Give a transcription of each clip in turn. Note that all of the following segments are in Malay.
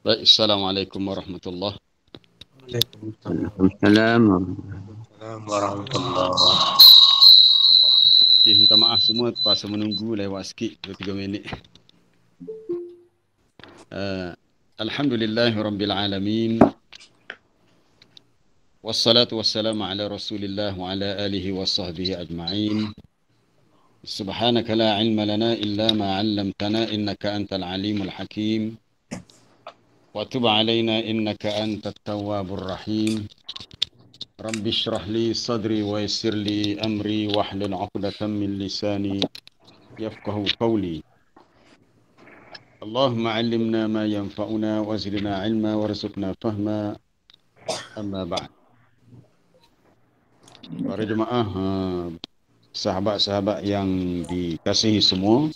Baik, Assalamualaikum warahmatullahi Waalaikumsalam warahmatullahi wabarakatuh. Minta maaf semua terpaksa menunggu lewat sikit 2-3 minit. Alhamdulillahirabbil alamin. Wassalatu wassalamu ala Rasulillah wa ala alihi washabbihi ajma'in. Subhanaka la ilma lana illa ma 'allamtana innaka antal alimul hakim. Wa tub 'alaina innaka antat tawwabur rahim. Rabbi shrah li sadri wa yassir li amri wahlul 'uqdatam min lisani yafqahu qawli. اللهم علمنا ما ينفعنا وزدنا علما warzuqna fahma. Amma ba'd. Para jemaah, sahabat-sahabat yang dikasihi semua.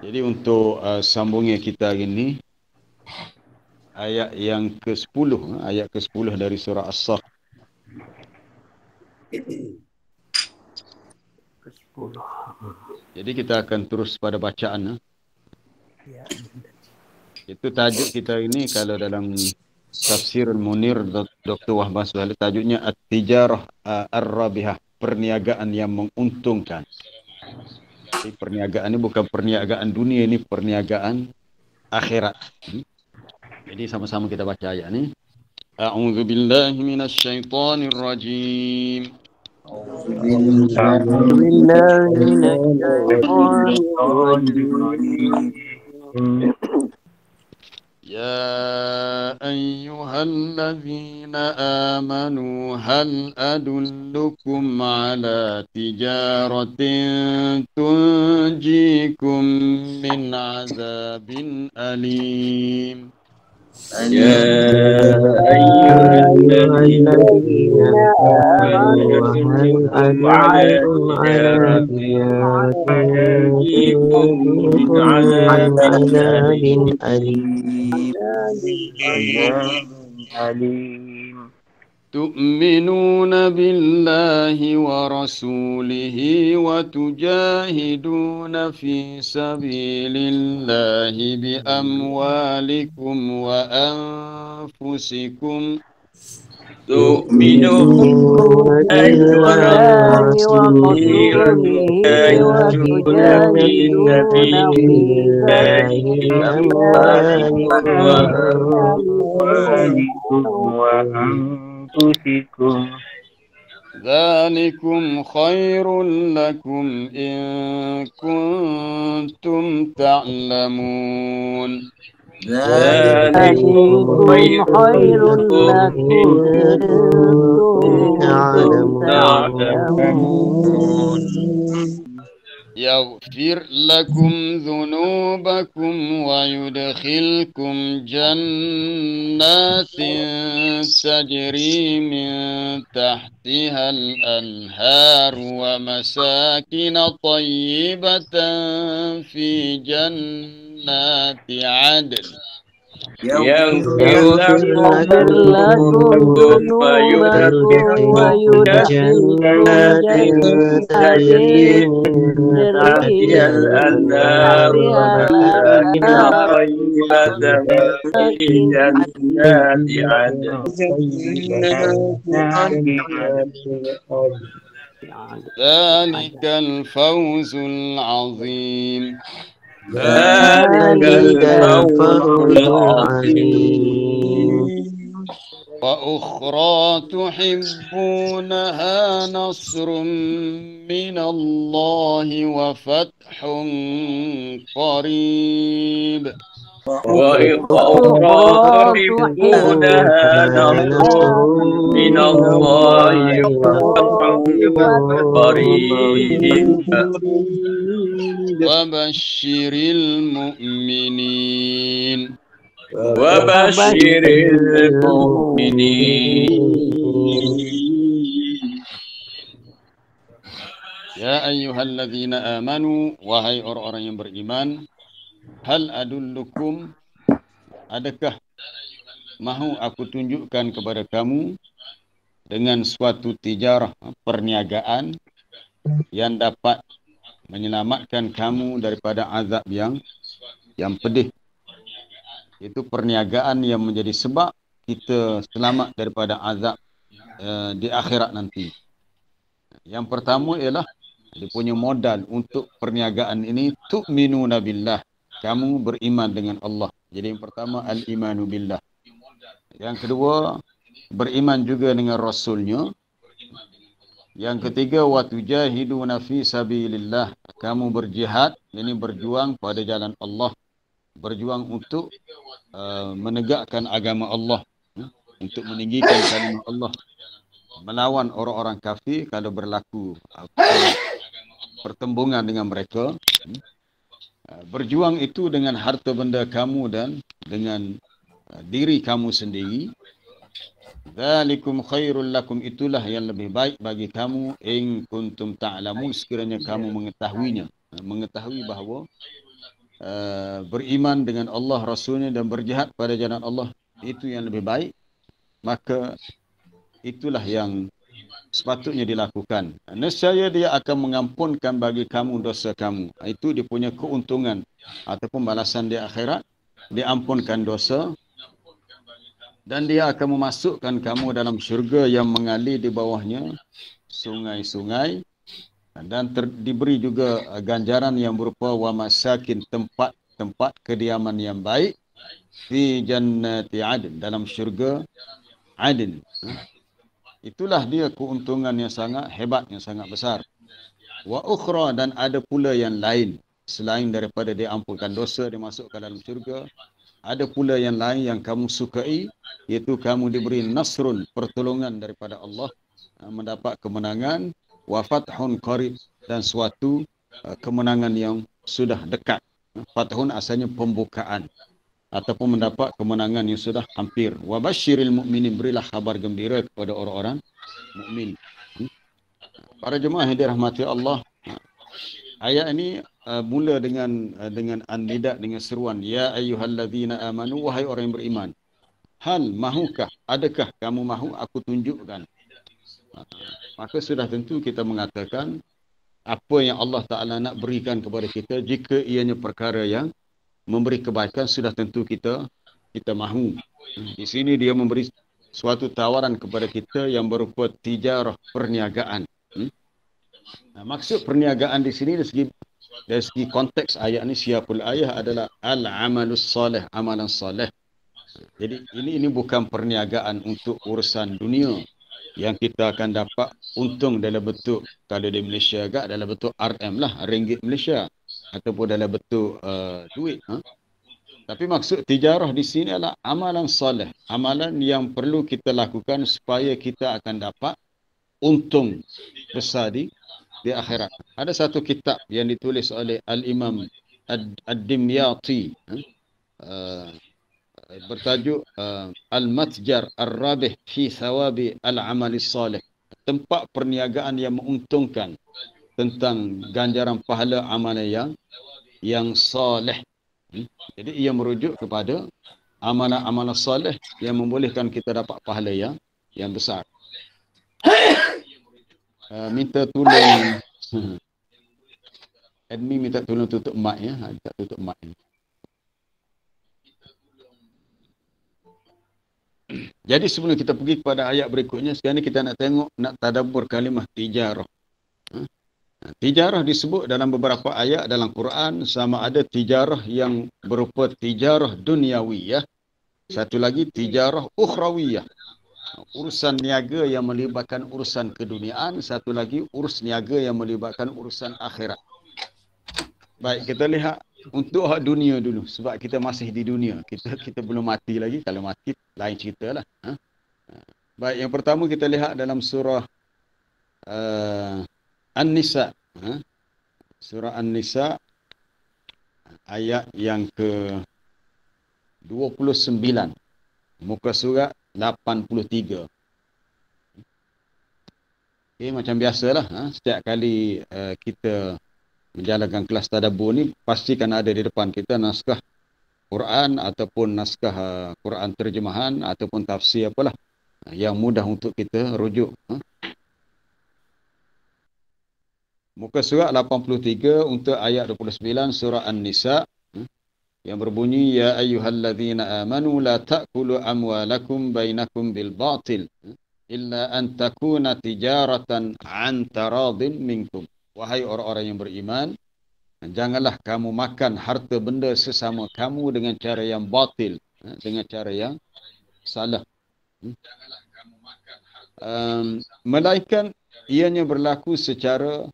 Jadi untuk sambungnya kita hari ini, ayat yang ke-10, ayat ke-10 dari surah As-Saff. Jadi kita akan terus pada bacaan. Itu tajuk kita ini kalau dalam Tafsir Munir Dr. Wahbah Suhaili, tajuknya At-Tijarah Ar-Rabihah, perniagaan yang menguntungkan. Jadi perniagaan ini bukan perniagaan dunia, ini perniagaan akhirat. Jadi sama-sama kita baca ayat ini. A'udzu billahi minasyaitonir rajim. يا أيها الذين آمنوا هل أدلكم على تجارة تنجيكم من عذاب أليم يا أيها الذين آمنوا هل أدلكم على تجارة تنجيكم من عذاب أليم تؤمنون بالله ورسوله وتجاهدون في سبيل الله بأموالكم وأنفسكم تؤمنون بالله ورسوله وتجاهدون في سبيل الله بأموالكم وأنفسكم ذلكم خير لكم إن كنتم تعلمون ذلكم خير لكم إن تعلمون يغفر لكم ذنوبكم ويدخلكم جنات تجري من تحتها الأنهار ومساكن طيبة في جنات عدن يغفر لكم ذنوبكم ويدخلكم جنات تجري من تحتها الأنهار ومساكن طيبة في جنات عدن ذلك الفوز العظيم ذلك الفوز العظيم وأخرى تحبونها نصر من الله وفتح قريب وأخرى تحبونها نصر من الله وفتح قريب وبشر المؤمنين وبشر المؤمنين يا أيها الذين آمنوا وهي orang-orang yang beriman, hal adullukum, adakah mahu aku tunjukkan kepada kamu dengan suatu tijarah, perniagaan yang dapat menyelamatkan kamu daripada azab yang pedih. Itu perniagaan yang menjadi sebab kita selamat daripada azab di akhirat nanti. Yang pertama ialah dia punya modal untuk perniagaan ini, tu'minuna billah, kamu beriman dengan Allah. Jadi yang pertama al-imanu billah. Yang kedua beriman juga dengan Rasulnya. Yang ketiga wa tujahiduna fi sabilillah, kamu berjihad, ini berjuang pada jalan Allah, berjuang untuk menegakkan agama Allah, untuk meninggikan kalimat Allah, melawan orang-orang kafir kalau berlaku pertembungan dengan mereka. Berjuang itu dengan harta benda kamu dan dengan diri kamu sendiri. Dzalikum khairul lakum, itulah yang lebih baik bagi kamu, in kuntum ta'lamun, sekiranya kamu mengetahuinya. Mengetahui bahawa beriman dengan Allah, Rasulnya, dan berjihad pada jalan Allah, itu yang lebih baik, maka itulah yang sepatutnya dilakukan. Nescaya dia akan mengampunkan bagi kamu dosa kamu. Itu dia punya keuntungan ataupun balasan di akhirat. Diampunkan dosa dan dia akan memasukkan kamu dalam syurga yang mengalir di bawahnya sungai-sungai, dan diberi juga ganjaran yang berupa wa masakin, tempat kediaman yang baik, fi jannati adn, dalam syurga adn. Itulah dia keuntungan yang sangat hebat, yang sangat besar. Wa ukhra, dan ada pula yang lain selain daripada diampunkan dosa, dimasukkan dalam syurga. Ada pula yang lain yang kamu sukai, iaitu kamu diberi nasrun, pertolongan daripada Allah, mendapat kemenangan, wa fathun qarib, dan suatu kemenangan yang sudah dekat. Fathun asalnya pembukaan, ataupun mendapat kemenangan yang sudah hampir. Wa basyiril mu'minin, berilah kabar gembira kepada orang-orang mukmin. Para jemaah yang dirahmati Allah, ayat ini mula dengan an-nida, dengan seruan, ya ayyuhallazina amanu, wahai orang yang beriman. Hal, mahukah, adakah kamu mahu aku tunjukkan? Maka sudah tentu kita mengatakan apa yang Allah Ta'ala nak berikan kepada kita, jika ianya perkara yang memberi kebaikan, sudah tentu kita mahu. Di sini dia memberi suatu tawaran kepada kita yang berupa tijarah, perniagaan. Maksud perniagaan di sini dari segi konteks ayat ini, siapul ayat adalah al-amalus salih, amalan salih. Jadi ini bukan perniagaan untuk urusan dunia yang kita akan dapat untung dalam bentuk, kalau di Malaysia agak dalam bentuk RM lah, ringgit Malaysia, ataupun dalam bentuk duit. Tapi maksud tijarah di sini adalah amalan salih, amalan yang perlu kita lakukan supaya kita akan dapat untung besar di akhirat. Ada satu kitab yang ditulis oleh Al-Imam Ad-Dimyati, bertajuk Al-Matjar Ar-Rabih fi Thawabi Al-Amali Salih, tempat perniagaan yang menguntungkan tentang ganjaran pahala amalan yang salih. Jadi ia merujuk kepada amalan-amalan salih yang membolehkan kita dapat pahala yang besar. Minta tolong admin, minta tolong tutup mic ya. Tak tutup mic. Jadi sebelum kita pergi kepada ayat berikutnya, sekarang ni kita nak tengok, nak tadabbur kalimah tijarah. Tijarah disebut dalam beberapa ayat dalam Quran, sama ada tijarah yang berupa tijarah duniawiyah, satu lagi tijarah ukhrawiyah, urusan niaga yang melibatkan urusan keduniaan, satu lagi urus niaga yang melibatkan urusan akhirat. Baik, kita lihat untuk hak dunia dulu, sebab kita masih di dunia, kita belum mati lagi. Kalau mati lain ceritalah. Baik, yang pertama kita lihat dalam surah An-Nisa. Surah An-Nisa ayat yang ke-29, muka surat 83. Okay, macam biasalah, setiap kali kita menjalankan kelas tadabbur ni, pastikan ada di depan kita naskah Quran ataupun naskah Quran terjemahan ataupun tafsir apalah yang mudah untuk kita rujuk. Muka surat 83 untuk ayat 29 surah An-Nisa yang berbunyi, ya ayyuhalladzina amanu la ta'kulu amwalakum bainakum bil batil illa an takuna tijaratan an taradin minkum. Wahai orang-orang yang beriman, janganlah kamu makan harta benda sesama kamu dengan cara yang batil, dengan cara yang salah. Melainkan ianya berlaku secara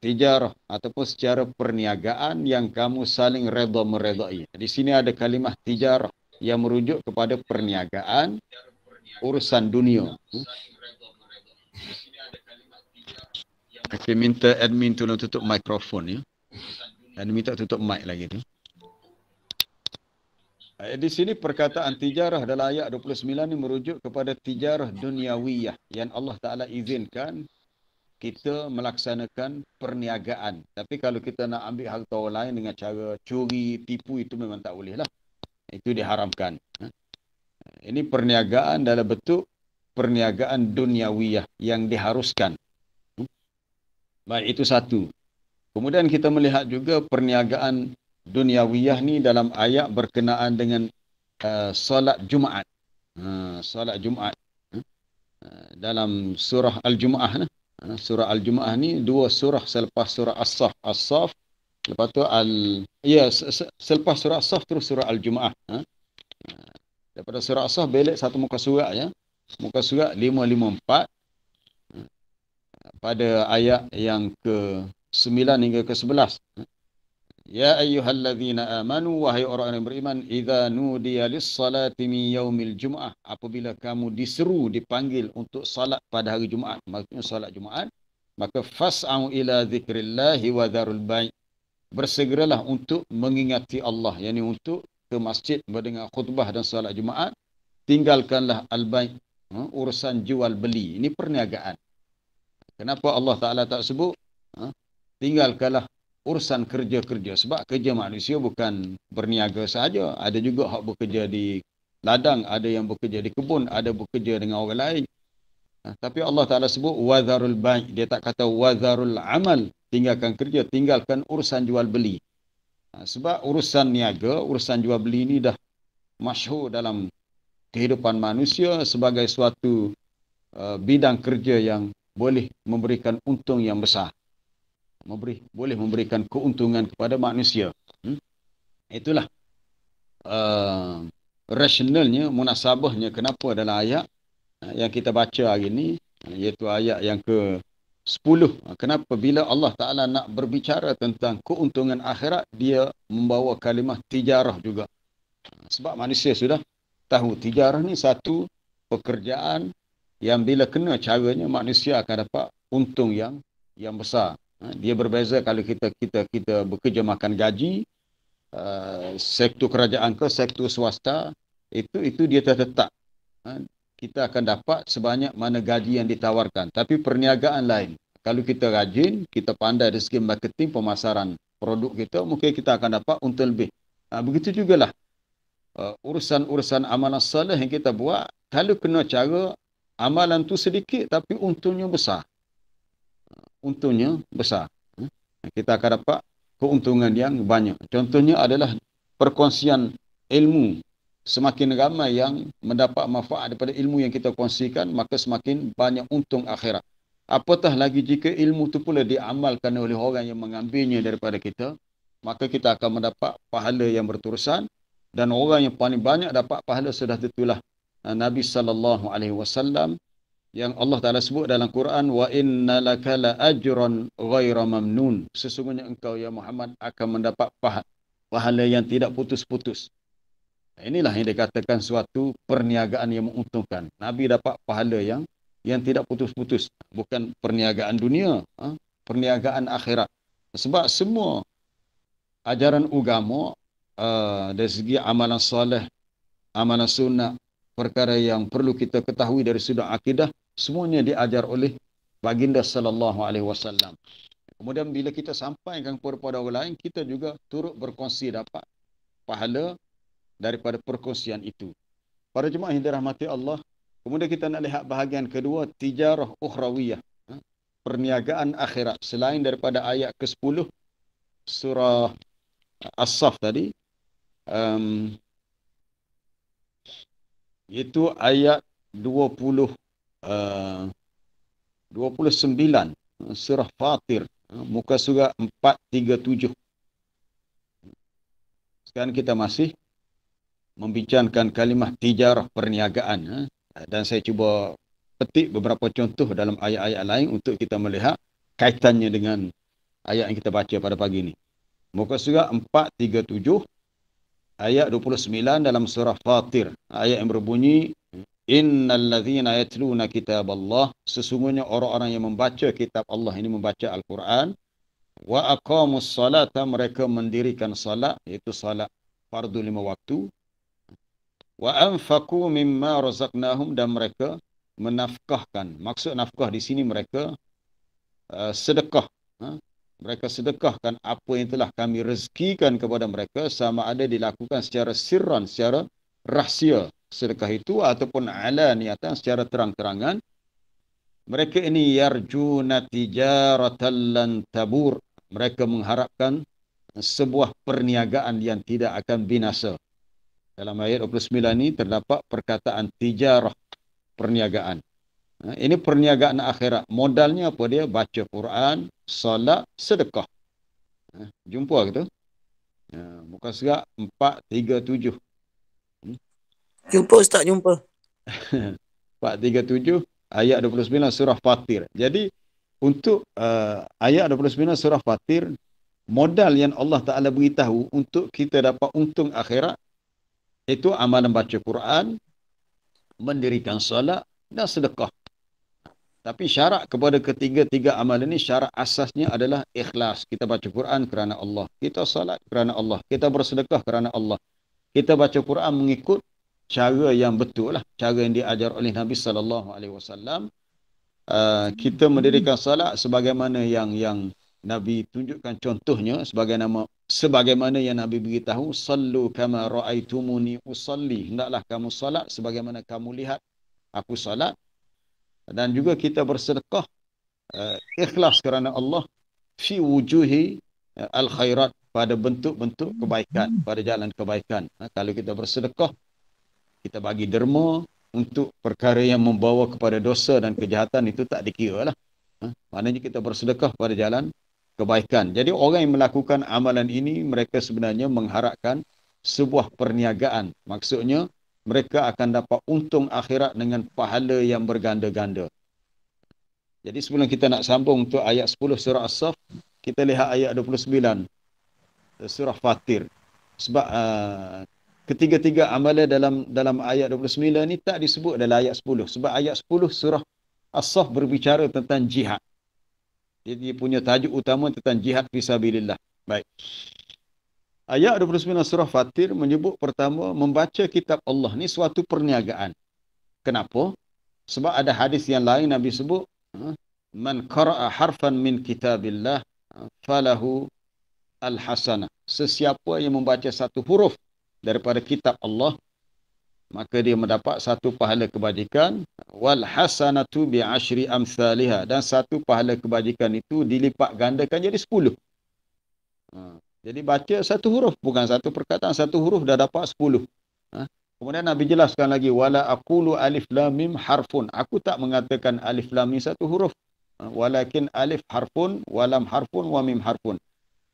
tijarah ataupun secara perniagaan yang kamu saling redha meredai. Di sini ada kalimah tijarah yang merujuk kepada perniagaan, urusan dunia. Okey, minta admin tolong tutup mikrofon ya. Dan minta tutup mic lagi tu. Di sini perkataan tijarah dalam ayat 29 ni merujuk kepada tijarah duniawiyah yang Allah Ta'ala izinkan kita melaksanakan perniagaan. Tapi kalau kita nak ambil harta orang lain dengan cara curi, tipu, itu memang tak boleh lah. Itu diharamkan. Ini perniagaan dalam bentuk perniagaan duniawiyah yang diharuskan. Baik, itu satu. Kemudian kita melihat juga perniagaan duniawiyah ni dalam ayat berkenaan dengan solat Jumaat. Solat Jumaat. Dalam surah Al-Jumu'ah. Surah Al-Jumu'ah ni dua surah selepas surah As-Saff. As-Saff, lepas tu selepas surah As-Saff terus surah Al-Jumu'ah. Daripada surah As-Saff belik satu muka surat ya. Muka surat 554 pada ayat yang ke-9 hingga ke-11. Ya ayyuhallazina amanu, wahai orang yang beriman, idza nudiya lis-salati min yaumil jumu'ah, apabila kamu diseru, dipanggil untuk salat pada hari Jumaat, maksudnya salat Jumaat, maka fas'au ila zikrillahi wa dharul bai', bersegeralah untuk mengingati Allah, yakni untuk ke masjid mendengar khutbah dan salat Jumaat, tinggalkanlah al-bai', urusan jual beli. Ini perniagaan. Kenapa Allah Ta'ala tak sebut tinggalkanlah urusan kerja-kerja? Sebab kerja manusia bukan berniaga sahaja. Ada juga hak bekerja di ladang, ada yang bekerja di kebun, ada bekerja dengan orang lain. Tapi Allah Ta'ala sebut wadharul bai'. Dia tak kata wadharul amal. Tinggalkan kerja, tinggalkan urusan jual beli. Sebab urusan niaga, urusan jual beli ni dah masyhur dalam kehidupan manusia sebagai suatu bidang kerja yang boleh memberikan untung yang besar. Boleh memberikan keuntungan kepada manusia. Itulah rasionalnya, munasabahnya kenapa dalam ayat yang kita baca hari ini, iaitu ayat yang ke-10. Kenapa bila Allah Ta'ala nak berbicara tentang keuntungan akhirat, dia membawa kalimah tijarah juga. Sebab manusia sudah tahu tijarah ni satu pekerjaan yang bila kena caranya manusia akan dapat untung yang besar. Dia berbeza kalau kita bekerja makan gaji, sektor kerajaan ke sektor swasta, itu dia tetap. Kita akan dapat sebanyak mana gaji yang ditawarkan. Tapi perniagaan lain. Kalau kita rajin, kita pandai dari segi marketing, pemasaran produk kita, mungkin kita akan dapat untung lebih. Begitu jugalah urusan amalan soleh yang kita buat, kalau kena cara, amalan tu sedikit tapi untungnya besar. Untungnya besar. Kita akan dapat keuntungan yang banyak. Contohnya adalah perkongsian ilmu. Semakin ramai yang mendapat manfaat daripada ilmu yang kita kongsikan, maka semakin banyak untung akhirat. Apatah lagi jika ilmu itu pula diamalkan oleh orang yang mengambilnya daripada kita, maka kita akan mendapat pahala yang berterusan, dan orang yang paling banyak dapat pahala sudah tentulah Nabi SAW yang Allah Ta'ala sebut dalam Quran, wa inna laka la ajran ghaira mamnun. Sesungguhnya engkau ya Muhammad akan mendapat pahala yang tidak putus-putus. Inilah yang dikatakan suatu perniagaan yang menguntungkan. Nabi dapat pahala yang tidak putus-putus. Bukan perniagaan dunia, perniagaan akhirat. Sebab semua ajaran agama dari segi amalan soleh, amalan sunnah, perkara yang perlu kita ketahui dari sudut akidah, semuanya diajar oleh baginda sallallahu alaihi wasallam. Kemudian bila kita sampaikan kepada orang lain, kita juga turut berkongsi dapat pahala daripada perkongsian itu. Para jemaah yang dirahmati Allah, kemudian kita nak lihat bahagian kedua, tijarah ukhrawiyah, perniagaan akhirat. Selain daripada ayat ke-10 surah As-Saff tadi, itu ayat 29 surah Fatir, muka surat 437. Sekarang kita masih membincangkan kalimah tijarah, perniagaan, dan saya cuba petik beberapa contoh dalam ayat-ayat lain untuk kita melihat kaitannya dengan ayat yang kita baca pada pagi ini. Muka surat 437 ayat 29 dalam surah Fatir, ayat yang berbunyi, innal ladzina yatluna kitaballah, sesungguhnya orang-orang yang membaca kitab Allah, ini membaca Al-Quran, Wa aqamus salata, mereka mendirikan salat, iaitu salat fardu 5 waktu. Wa anfaqu mimma razaqnahum, dan mereka menafkahkan. Maksud nafkah di sini mereka sedekah. Mereka sedekahkan apa yang telah kami rezekikan kepada mereka, sama ada dilakukan secara sirran, secara rahsia sedekah itu, ataupun alaniyatan, secara terang-terangan. Mereka ini yarjuna tijaratan lan tabur. Mereka mengharapkan sebuah perniagaan yang tidak akan binasa. Dalam ayat 29 ini terdapat perkataan tijarah, perniagaan. Ini perniagaan akhirat. Modalnya apa dia? Baca Quran, solat, sedekah. Jumpa ke tu? Muka surat 437. Jumpa Ustaz, jumpa. 437 ayat 29 surah Fatir. Jadi untuk ayat 29 surah Fatir, modal yang Allah Ta'ala beritahu untuk kita dapat untung akhirat, itu amalan baca Quran, mendirikan solat dan sedekah. Tapi syarat kepada ketiga-tiga amalan ini, syarat asasnya adalah ikhlas. Kita baca Quran kerana Allah. Kita salat kerana Allah. Kita bersedekah kerana Allah. Kita baca Quran mengikut cara yang betul lah. Cara yang diajar oleh Nabi SAW. Kita mendirikan salat sebagaimana yang Nabi tunjukkan contohnya, sebagaimana yang Nabi beritahu, sallu kama ra'aitumuni usalli. Hendaklah kamu salat sebagaimana kamu lihat aku salat. Dan juga kita bersedekah ikhlas kerana Allah fi wujuhi al-khairat, pada bentuk-bentuk kebaikan, pada jalan kebaikan. Kalau kita bersedekah, kita bagi derma untuk perkara yang membawa kepada dosa dan kejahatan, itu tak dikira lah. Maknanya kita bersedekah pada jalan kebaikan. Jadi orang yang melakukan amalan ini, mereka sebenarnya mengharapkan sebuah perniagaan. Maksudnya mereka akan dapat untung akhirat dengan pahala yang berganda-ganda. Jadi sebelum kita nak sambung untuk ayat 10 surah As-Saff, kita lihat ayat 29 surah Fatir. Sebab ketiga-tiga amalan dalam ayat 29 ni tak disebut dalam ayat 10. Sebab ayat 10 surah As-Saff berbicara tentang jihad. Jadi dia punya tajuk utama tentang jihad fisabilillah. Baik. Ayat 29 surah Fatir menyebut pertama, membaca kitab Allah ni suatu perniagaan. Kenapa? Sebab ada hadis yang lain Nabi sebut, man qara'a harfan min kitabillah falahu al-hasanah. Sesiapa yang membaca satu huruf daripada kitab Allah, maka dia mendapat satu pahala kebajikan. Wal hasanatu bi asyri amsalihha, dan satu pahala kebajikan itu dilipat gandakan jadi 10. Jadi baca satu huruf, bukan satu perkataan, satu huruf dah dapat 10. Kemudian Nabi jelaskan lagi, wala aqulu alif lam mim harfun. Aku tak mengatakan alif lam mim satu huruf. Walakin alif harfun, walam harfun, wa mim harfun.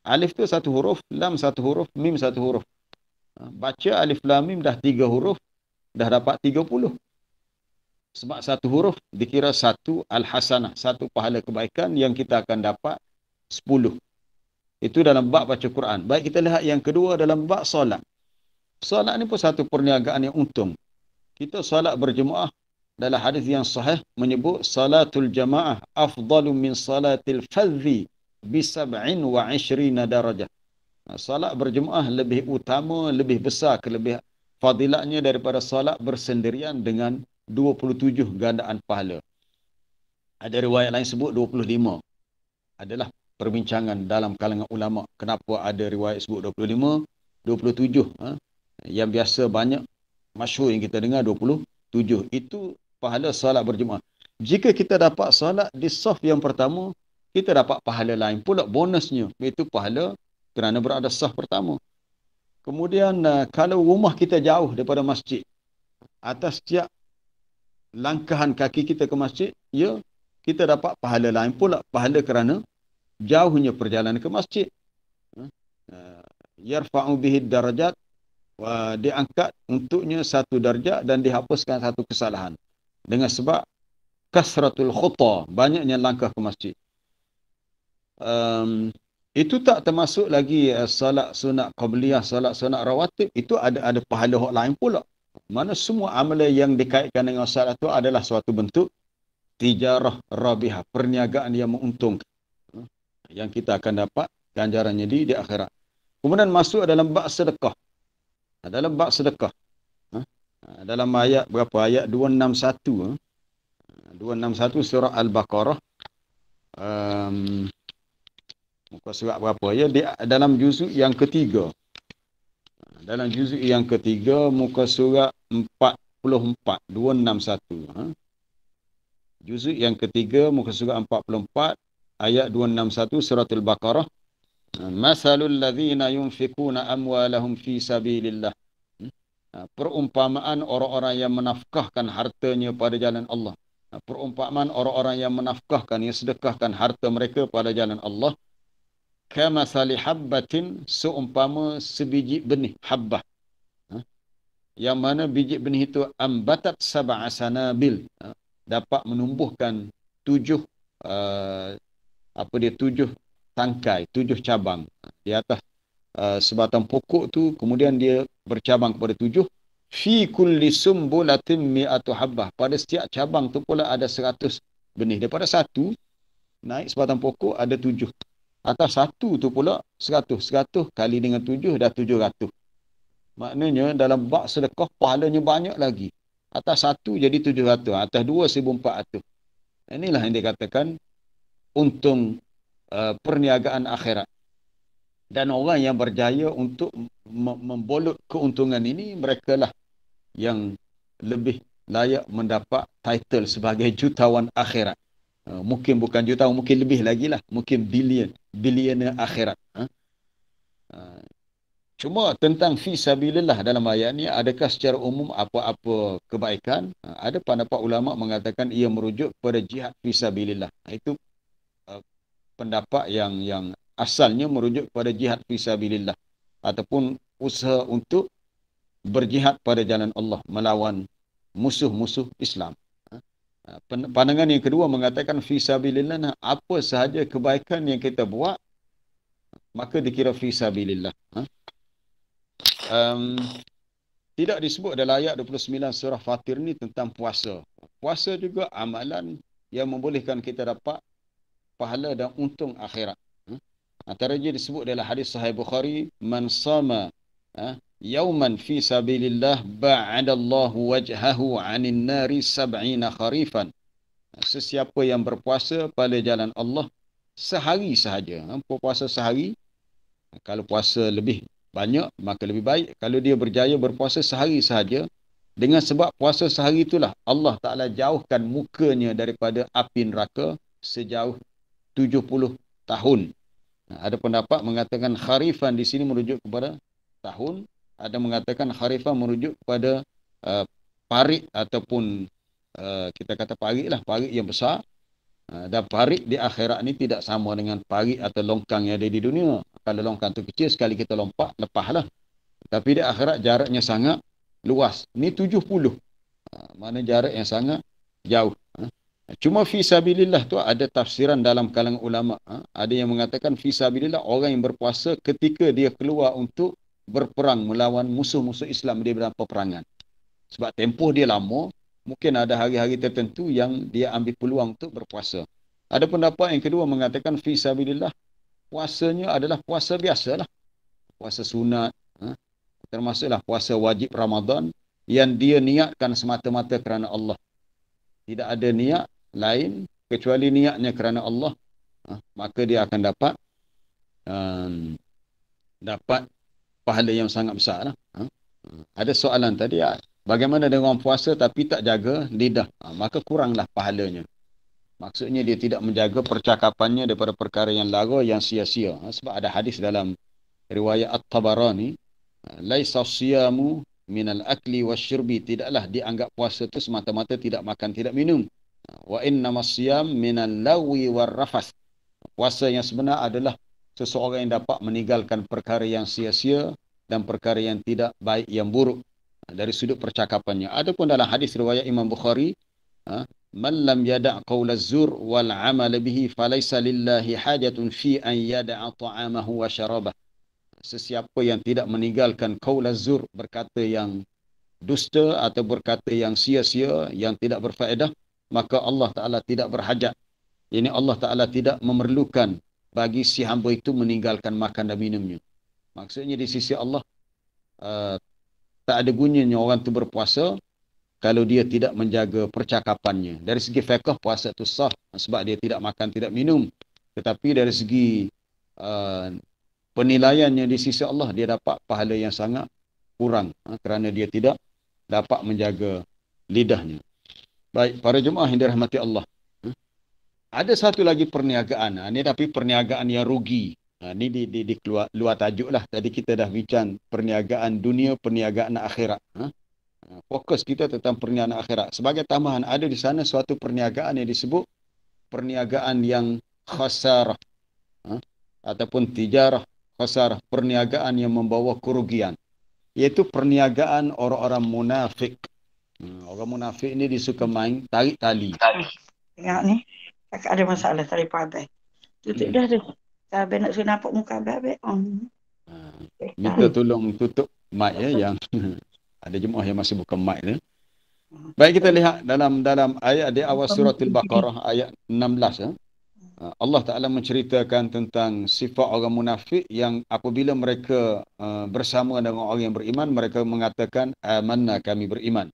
Alif tu satu huruf, lam satu huruf, mim satu huruf. Baca alif lam mim dah 3 huruf, dah dapat 30. Sebab satu huruf dikira satu al-hasanah, satu pahala kebaikan yang kita akan dapat 10. Itu dalam bab baca Quran. Baik, kita lihat yang kedua dalam bab solat. Solat ni pun satu perniagaan yang untung. Kita solat berjemaah, dalam hadis yang sahih menyebut salatul jamaah afdalu min salatil fadhi bi 27 darajah. Solat berjemaah lebih utama, lebih besar kelebihan fadilatnya daripada solat bersendirian dengan 27 gandaan pahala. Ada riwayat lain sebut 25. Adalah perbincangan dalam kalangan ulama. Kenapa ada riwayat sebut 25, 27. Yang biasa banyak, masyhur yang kita dengar 27. Itu pahala salat berjemaah. Jika kita dapat salat di saf yang pertama, kita dapat pahala lain pula bonusnya, iaitu pahala kerana berada saf pertama. Kemudian kalau rumah kita jauh daripada masjid, atas setiap langkahan kaki kita ke masjid, ya, kita dapat pahala lain pula, pahala kerana jauhnya perjalanan ke masjid. Yarfa'u bihi darajat, diangkat untuknya satu darjat dan dihapuskan satu kesalahan. Dengan sebab kasratul khuta, banyaknya langkah ke masjid. Itu tak termasuk lagi salat sunat qabliyah, salat sunat rawatib. Itu ada pahala hak lain pula. Mana semua amalan yang dikaitkan dengan salat itu adalah suatu bentuk tijarah rabihah, perniagaan yang menguntungkan. yang kita akan dapat ganjarannya di akhirat. Kemudian masuk dalam bab sedekah. Dalam bab sedekah. Dalam ayat berapa? Ayat 261. 261 surah Al-Baqarah. Muka surat berapa ya? Dalam juzuk yang ketiga. Dalam juzuk yang ketiga, muka surat 44. 261. Juzuk yang ketiga, muka surat 44. Ayat 261 surah Al-Baqarah. Masalul ladzina yunfikuna amwalahum fi sabilillah. Perumpamaan orang-orang yang menafkahkan hartanya pada jalan Allah. Perumpamaan orang-orang yang menafkahkan, yang sedekahkan harta mereka pada jalan Allah. Kamasali habbatin, seumpama sebiji benih habbah. Yang mana biji benih itu ambatat sab'a sanabil. Dapat menumbuhkan 7 tangkai, 7 cabang di atas sebatang pokok tu, kemudian dia bercabang kepada 7. Fi kulli sumbulatin mi'atu habbah. Pada setiap cabang tu pula ada 100 benih. Daripada satu naik sebatang pokok ada 7. Atas satu tu pula 100. 100 kali dengan 7 dah 700. Maknanya dalam bab sedekah pahalanya banyak lagi. Atas satu jadi 700. Atas 2 1,400. Inilah yang dikatakan untung perniagaan akhirat. Dan orang yang berjaya untuk membolut keuntungan ini, mereka lah yang lebih layak mendapat title sebagai jutawan akhirat. Mungkin bukan jutawan, mungkin lebih lagi lah. Mungkin billioner akhirat. Cuma tentang fi sabilillah dalam ayat ni, adakah secara umum apa-apa kebaikan? Ada pendapat ulama mengatakan ia merujuk kepada jihad fi sabilillah. Itu pendapat yang asalnya merujuk kepada jihad fi sabilillah ataupun usaha untuk berjihad pada jalan Allah melawan musuh-musuh Islam. Pandangan yang kedua mengatakan fi sabilillah, apa sahaja kebaikan yang kita buat maka dikira fi sabilillah. Tidak disebut dalam ayat 29 surah Fatir ni tentang puasa. Puasa juga amalan yang membolehkan kita dapat pahala dan untung akhirat. Antaranya disebut dalam hadis Sahih Bukhari, man sama yauman fi sabilillah ba'adallahu wajhahu 'anil nari 70 kharifan. Sesiapa yang berpuasa pada jalan Allah sehari sahaja. Puasa sehari, kalau puasa lebih banyak maka lebih baik. Kalau dia berjaya berpuasa sehari sahaja, dengan sebab puasa sehari itulah Allah Ta'ala jauhkan mukanya daripada api neraka sejauh 70 tahun. Ada pendapat mengatakan kharifan di sini merujuk kepada tahun. Ada mengatakan kharifan merujuk kepada parit ataupun kita kata parit lah, parit yang besar. Dan parit di akhirat ni tidak sama dengan parit atau longkang yang ada di dunia. Kalau longkang tu kecil, sekali kita lompat, lepaslah. Tapi di akhirat jaraknya sangat luas. Ni 70. Mana jarak yang sangat jauh. Cuma fi sabilillah tu ada tafsiran dalam kalangan ulama. Ada yang mengatakan fi sabilillah orang yang berpuasa ketika dia keluar untuk berperang melawan musuh-musuh Islam di dalam peperangan. Sebab tempoh dia lama, mungkin ada hari-hari tertentu yang dia ambil peluang untuk berpuasa. Ada pendapat yang kedua mengatakan fi sabilillah puasanya adalah puasa biasalah. Puasa sunat, termasuklah puasa wajib Ramadan yang dia niatkan semata-mata kerana Allah. Tidak ada niat lain kecuali niatnya kerana Allah, maka dia akan dapat pahala yang sangat besar lah. Ada soalan tadi, bagaimana dengan orang puasa tapi tak jaga lidah, maka kuranglah pahalanya. Maksudnya dia tidak menjaga percakapannya daripada perkara yang lara, yang sia-sia. Sebab ada hadis dalam riwayat At-Tabarani, laisa siyamu minal akli wasyirbi, tidaklah dianggap puasa itu semata-mata tidak makan, tidak minum. Wa innamas siyam minal lawi war rafas. Puasa yang sebenar adalah seseorang yang dapat meninggalkan perkara yang sia-sia dan perkara yang tidak baik, yang buruk dari sudut percakapannya. Adapun dalam hadis riwayat Imam Bukhari, man lam yada' qaulaz zur wal 'amal bihi falaysa lillahi hajatun fi an yada'a ta'amahu wa syarabah. Sesiapa yang tidak meninggalkan qaulaz zur, berkata yang dusta atau berkata yang sia-sia, yang tidak berfaedah, maka Allah Ta'ala tidak berhajat. Ini Allah Ta'ala tidak memerlukan bagi si hamba itu meninggalkan makan dan minumnya. Maksudnya di sisi Allah, tak ada gunanya orang itu berpuasa kalau dia tidak menjaga percakapannya. Dari segi fiqh, puasa itu sah sebab dia tidak makan, tidak minum. Tetapi dari segi penilaiannya di sisi Allah, dia dapat pahala yang sangat kurang kerana dia tidak dapat menjaga lidahnya. Baik, para jemaah yang dirahmati Allah. Ada satu lagi perniagaan. Ini tapi perniagaan yang rugi. Ini di luar tajuk lah. Tadi kita dah bincang perniagaan dunia, perniagaan akhirat. Fokus kita tentang perniagaan akhirat. Sebagai tambahan, ada di sana suatu perniagaan yang disebut perniagaan yang khasarah. Ataupun tijarah khasarah. Perniagaan yang membawa kerugian. Iaitu perniagaan orang-orang munafik. Orang munafik ni dia suka main tarik tali. Tengok ni. Kakak ada masalah tali pandai. Tutup dah tu. Abang nak suruh nampak muka abang. Minta tolong tutup mic yang ada jemaah yang masih buka mic tu. Baik, kita lihat dalam ayat di awal surah Al-Baqarah ayat 16. Allah Ta'ala menceritakan tentang sifat orang munafik yang apabila mereka bersama dengan orang yang beriman, mereka mengatakan amanna, kami beriman.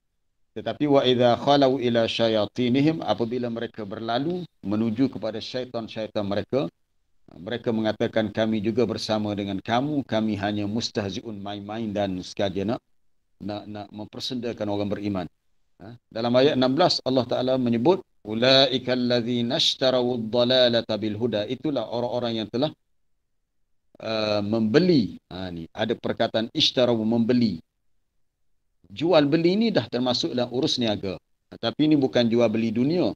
Tetapi wa idza khalau ila syayatinihim, apabila mereka berlalu menuju kepada syaitan-syaitan mereka, mereka mengatakan kami juga bersama dengan kamu, kami hanya mustahziun, main-main dan sekadar nak mempersendakan orang beriman. Dalam ayat 16 Allah Ta'ala menyebut ulaikal ladzina ishtaraw ad-dalalata bil huda, itulah orang-orang yang telah membeli. Ni ada perkataan ishtaraw, membeli. Jual beli ni dah termasuk dalam urus niaga. Tapi ini bukan jual beli dunia.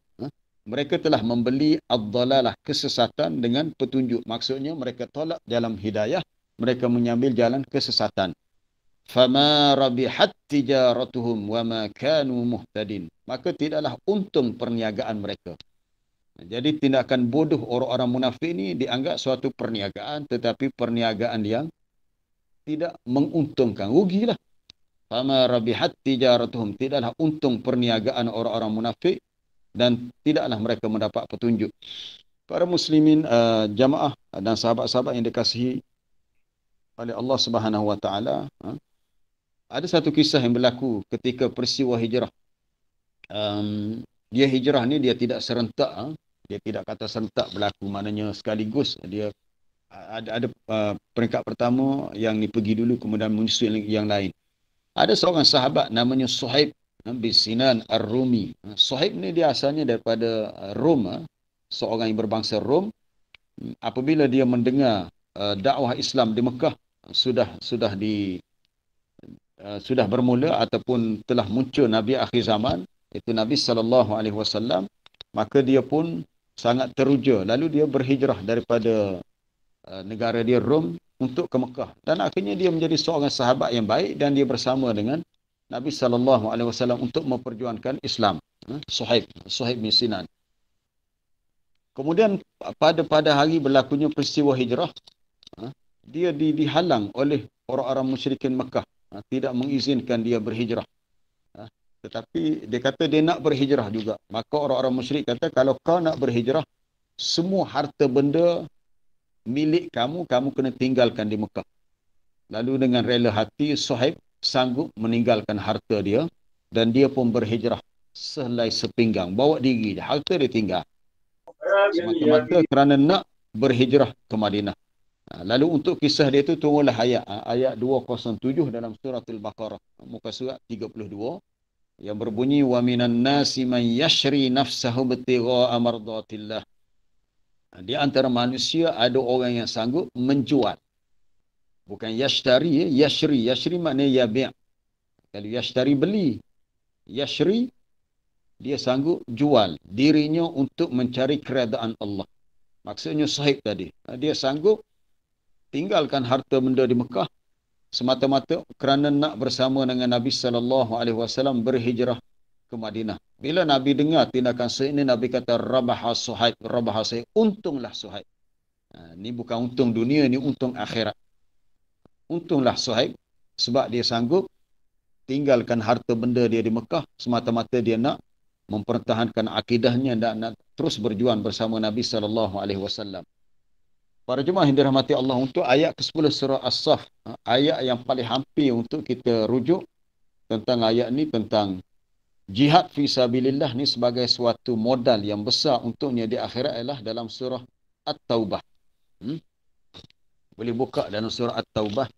Mereka telah membeli ad-dalalah, kesesatan dengan petunjuk. Maksudnya mereka tolak jalan hidayah, mereka mengambil jalan kesesatan. Fama rabihat tijaratuhum wama kanu muhtadin. Maka tidaklah untung perniagaan mereka. Jadi tindakan bodoh orang-orang munafik ini dianggap suatu perniagaan, tetapi perniagaan yang tidak menguntungkan, rugilah. Fama rabihat tijaratuhum, tidaklah untung perniagaan orang-orang munafik dan tidaklah mereka mendapat petunjuk. Para muslimin, jamaah dan sahabat-sahabat yang dikasihi oleh Allah Subhanahu wa taala, ada satu kisah yang berlaku ketika peristiwa hijrah. Dia hijrah ni dia tidak serentak, dia tidak kata serentak berlaku, maknanya sekaligus. Dia ada peringkat pertama yang ni pergi dulu, kemudian menyusul yang lain. Ada seorang sahabat namanya Suhaib bin Sinan Ar-Rumi. Suhaib ni dia asalnya daripada Rom, seorang yang berbangsa Rom. Apabila dia mendengar dakwah Islam di Mekah sudah bermula ataupun telah muncul Nabi akhir zaman, itu Nabi SAW, maka dia pun sangat teruja. Lalu dia berhijrah daripada negara dia Rom untuk ke Mekah, dan akhirnya dia menjadi seorang sahabat yang baik dan dia bersama dengan Nabi SAW untuk memperjuangkan Islam. Suhaib bin Sinan. Kemudian pada hari berlakunya peristiwa hijrah, dia dihalang oleh orang-orang musyrikin Mekah, tidak mengizinkan dia berhijrah. Tetapi dia kata dia nak berhijrah juga. Maka orang-orang musyrik kata, kalau kau nak berhijrah, semua harta benda milik kamu kena tinggalkan di Mekah. Lalu dengan rela hati Suhaib sanggup meninggalkan harta dia, dan dia pun berhijrah sehelai sepinggang, bawa diri dia, harta dia tinggal semata-mata kerana nak berhijrah ke Madinah. Lalu untuk kisah dia itu turunlah ayat 207 dalam surah Al-Baqarah, muka surat 32, yang berbunyi wa minan nasi man yashri nafsahu ibtigha'a mardatillah. Di antara manusia ada orang yang sanggup menjual. Bukan yashtari, yashri. Yashri maknanya yabi'. Kalau yashtari beli, yashri dia sanggup jual dirinya untuk mencari keredaan Allah. Maksudnya Suhaib tadi, dia sanggup tinggalkan harta benda di Mekah semata-mata kerana nak bersama dengan Nabi SAW berhijrah ke Madinah. Bila Nabi dengar tindakan Suhaib ini, Nabi kata rabaha Suhaib, untunglah Suhaib. Ini bukan untung dunia, ini untung akhirat. Untunglah Suhaib sebab dia sanggup tinggalkan harta benda dia di Mekah semata-mata dia nak mempertahankan akidahnya dan nak terus berjuang bersama Nabi SAW. Para jemaah yang dirahmati Allah, untuk ayat ke-10 surah As-Saff, ayat yang paling hampir untuk kita rujuk tentang ayat ni, tentang jihad fi sabilillah ni sebagai suatu modal yang besar untuknya di akhirat ialah dalam surah At-Taubah. Boleh buka dalam surah At-Taubah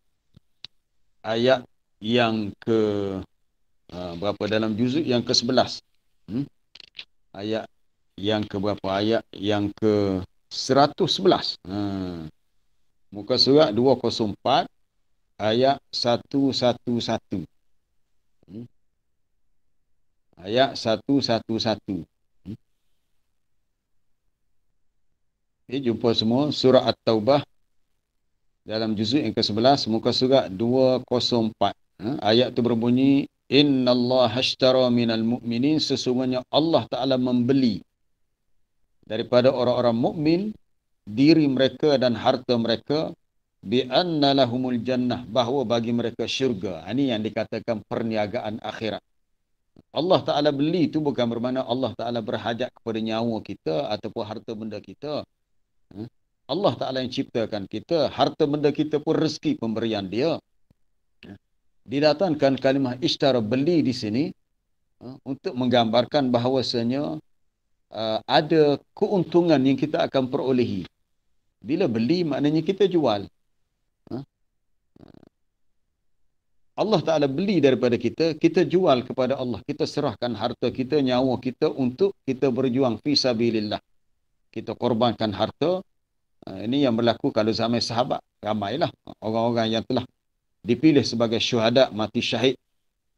ayat yang ke berapa dalam juzuk yang ke-11. Ayat yang ke berapa? Ayat yang ke 111. Muka surat 204 ayat 111. Ayat 111. Jumpa semua surah At-Taubah dalam juzuk yang ke-11 muka surat 204. Ayat tu berbunyi, innallaha ashtara minal mu'minin, sesungguhnya Allah Ta'ala membeli daripada orang-orang mukmin diri mereka dan harta mereka, bi anna lahumul jannah, bahawa bagi mereka syurga. Ini yang dikatakan perniagaan akhirat. Allah Ta'ala beli itu bukan bermakna Allah Ta'ala berhajat kepada nyawa kita ataupun harta benda kita. Allah Ta'ala yang ciptakan kita, harta benda kita pun rezeki pemberian dia. Didatangkan kalimah ishtara, beli di sini untuk menggambarkan bahawasanya ada keuntungan yang kita akan perolehi. Bila beli maknanya kita jual. Allah Ta'ala beli daripada kita, kita jual kepada Allah. Kita serahkan harta kita, nyawa kita untuk kita berjuang fi sabilillah. Kita korbankan harta. Ini yang berlaku kalau zaman sahabat. Ramailah orang-orang yang telah dipilih sebagai syuhada, mati syahid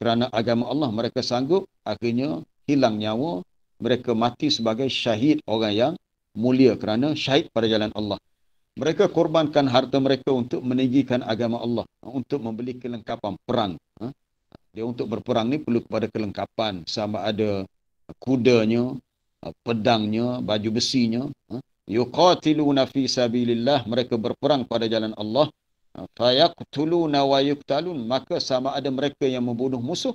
kerana agama Allah. Mereka sanggup, akhirnya hilang nyawa. Mereka mati sebagai syahid, orang yang mulia kerana syahid pada jalan Allah. Mereka korbankan harta mereka untuk meninggikan agama Allah, untuk membeli kelengkapan perang. Dia untuk berperang ni perlu kepada kelengkapan, sama ada kudanya, pedangnya, baju besinya. Yuqatiluna fi sabilillah, mereka berperang pada jalan Allah. Fayaqtuluna wa yuqtalun, maka sama ada mereka yang membunuh musuh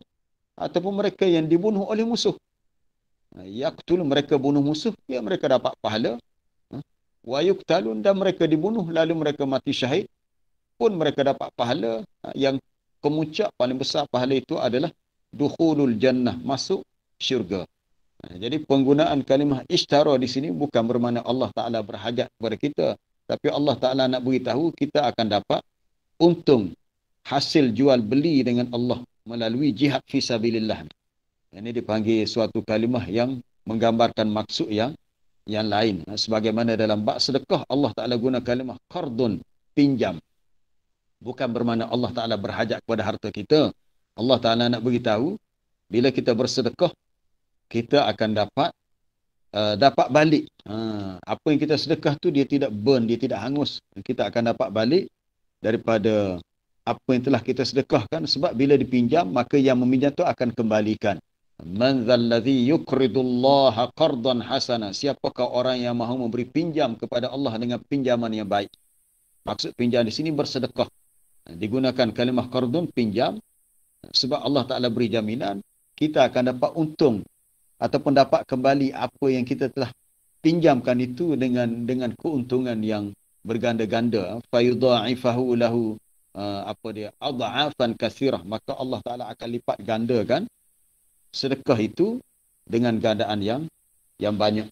ataupun mereka yang dibunuh oleh musuh. Yaqtul, mereka bunuh musuh, ya mereka dapat pahala. Wa yuqtalun, dan mereka dibunuh lalu mereka mati syahid pun mereka dapat pahala. Yang kemuncak paling besar pahala itu adalah dukhulul jannah, masuk syurga. Jadi penggunaan kalimah ishtara di sini bukan bermakna Allah Ta'ala berhajat kepada kita, tapi Allah Ta'ala nak beritahu kita akan dapat untung hasil jual beli dengan Allah melalui jihad fi sabilillah. Ini dipanggil suatu kalimah yang menggambarkan maksud yang lain. Sebagaimana dalam bab sedekah Allah Ta'ala guna kalimah qardun, pinjam. Bukan bermakna Allah Ta'ala berhajat kepada harta kita. Allah Ta'ala nak beritahu bila kita bersedekah, kita akan dapat balik. Apa yang kita sedekah tu dia tidak burn, dia tidak hangus. Kita akan dapat balik daripada apa yang telah kita sedekahkan, sebab bila dipinjam maka yang meminjam tu akan kembalikan. Man dzalladzi yuqridullaha qardan hasana, siapakah orang yang mahu memberi pinjam kepada Allah dengan pinjaman yang baik. Maksud pinjam di sini bersedekah. Digunakan kalimah qardun, pinjam, sebab Allah Ta'ala beri jaminan kita akan dapat untung ataupun dapat kembali apa yang kita telah pinjamkan itu dengan keuntungan yang berganda-ganda. Fayudha'ifahu lahu adha'afan katsirah, maka Allah Ta'ala akan lipat gandakan sedekah itu dengan gandaan yang banyak.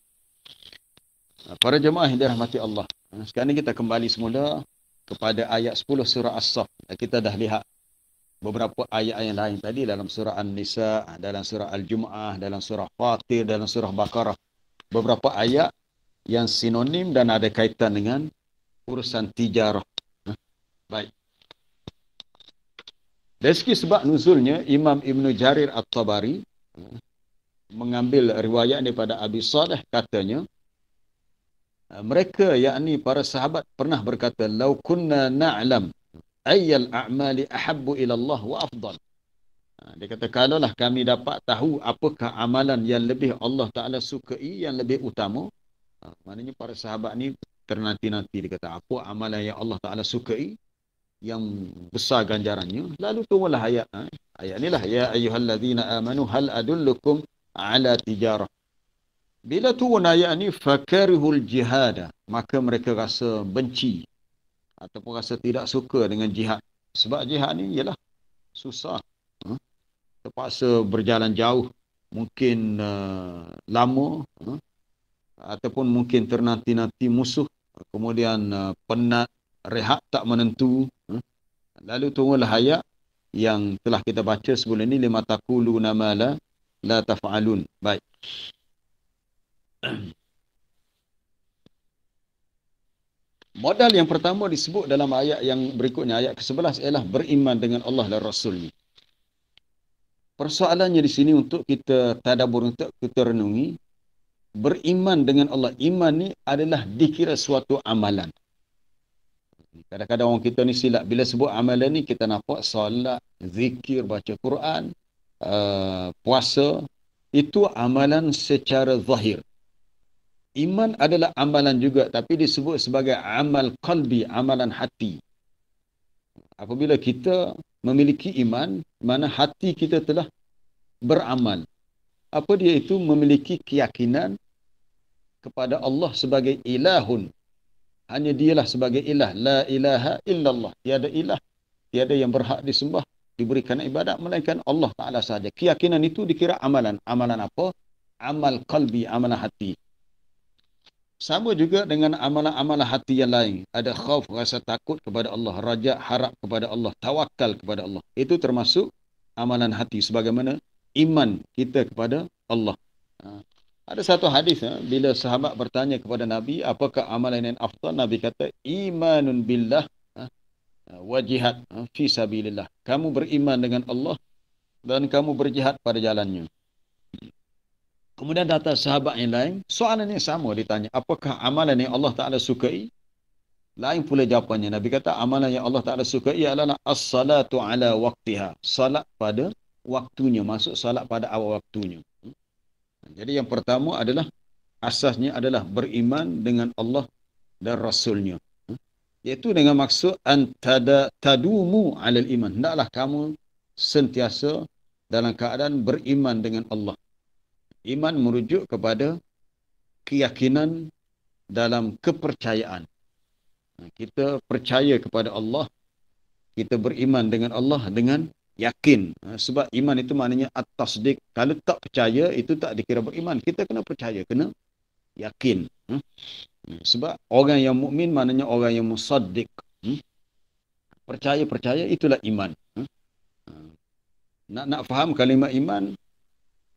Para jemaah yang dirahmati Allah, sekarang ni kita kembali semula kepada ayat 10 surah As-Saff. Kita dah lihat beberapa ayat yang lain tadi dalam surah An-Nisa, dalam surah Al-Jum'ah, dalam surah Fatir, dalam surah Baqarah. Beberapa ayat yang sinonim dan ada kaitan dengan urusan tijarah. Baik. Dari segi sebab nuzulnya, Imam Ibn Jarir At-Tabari mengambil riwayat daripada Abi Saleh, katanya mereka, yakni para sahabat, pernah berkata, "Lau kunna na'lam ayyal a'mali ahabbu ila Allah wa afdal." Dia kata, kalaulah kami dapat tahu apakah amalan yang lebih Allah Ta'ala sukai, yang lebih utama. Maknanya para sahabat ni ternanti-nanti, dia kata apa amalan yang Allah Ta'ala sukai, yang besar ganjarannya. Lalu turunlah ayat. Ayat inilah, ya ayyuhallazina amanu hal adullukum ala tijarah Bila turun ayat ni fakarihul jihad, maka mereka rasa benci ataupun rasa tidak suka dengan jihad. Sebab jihad ni ialah susah. Terpaksa berjalan jauh, mungkin lama, ataupun mungkin ternanti-nanti musuh, kemudian penat, rehat tak menentu. Lalu turunlah ayat yang telah kita baca sebelum ini, lima taquluna ma la taf'alun. Baik. Modal yang pertama disebut dalam ayat yang berikutnya, ayat ke-11, ialah beriman dengan Allah dan Rasul-Nya. Persoalannya di sini untuk kita tadabbur, untuk kita renungi, beriman dengan Allah. Iman ni adalah dikira suatu amalan. Kadang-kadang orang kita ni silap. Bila sebut amalan ni, kita nampak solat, zikir, baca Quran, puasa. Itu amalan secara zahir. Iman adalah amalan juga, tapi disebut sebagai amal qalbi, amalan hati. Apabila kita memiliki iman, mana hati kita telah beramal. Apa dia itu? Memiliki keyakinan kepada Allah sebagai ilahun. Hanya dialah sebagai ilah. La ilaha illallah. Tiada ilah, tiada yang berhak disembah, diberikan ibadat, melainkan Allah Ta'ala sahaja. Keyakinan itu dikira amalan. Amalan apa? Amal qalbi, amalan hati. Sama juga dengan amalan-amalan hati yang lain. Ada khauf, rasa takut kepada Allah. Raja, harap kepada Allah. Tawakal kepada Allah. Itu termasuk amalan hati. Sebagaimana iman kita kepada Allah. Ada satu hadis, bila sahabat bertanya kepada Nabi, apakah amalan yang afdal? Nabi kata, imanun billah wa jihad fi sabilillah. Kamu beriman dengan Allah dan kamu berjihad pada jalannya. Kemudian datang sahabat yang lain, soalan yang sama ditanya, apakah amalan yang Allah Ta'ala sukai? Lain pula jawapannya. Nabi kata, amalan yang Allah Ta'ala sukai adalah as-salatu ala waqtiha. Salat pada waktunya, masuk salat pada awal waktunya. Jadi yang pertama adalah, asasnya adalah beriman dengan Allah dan Rasulnya. Iaitu dengan maksud, tadumu alal iman. Hendaklah kamu sentiasa dalam keadaan beriman dengan Allah. Iman merujuk kepada keyakinan dalam kepercayaan. Kita percaya kepada Allah, kita beriman dengan Allah dengan yakin. Sebab iman itu maknanya at-tasdiq. Kalau tak percaya, itu tak dikira beriman. Kita kena percaya, kena yakin. Sebab orang yang mukmin maknanya orang yang musaddiq. Percaya, itulah iman. Nak faham kalimat iman,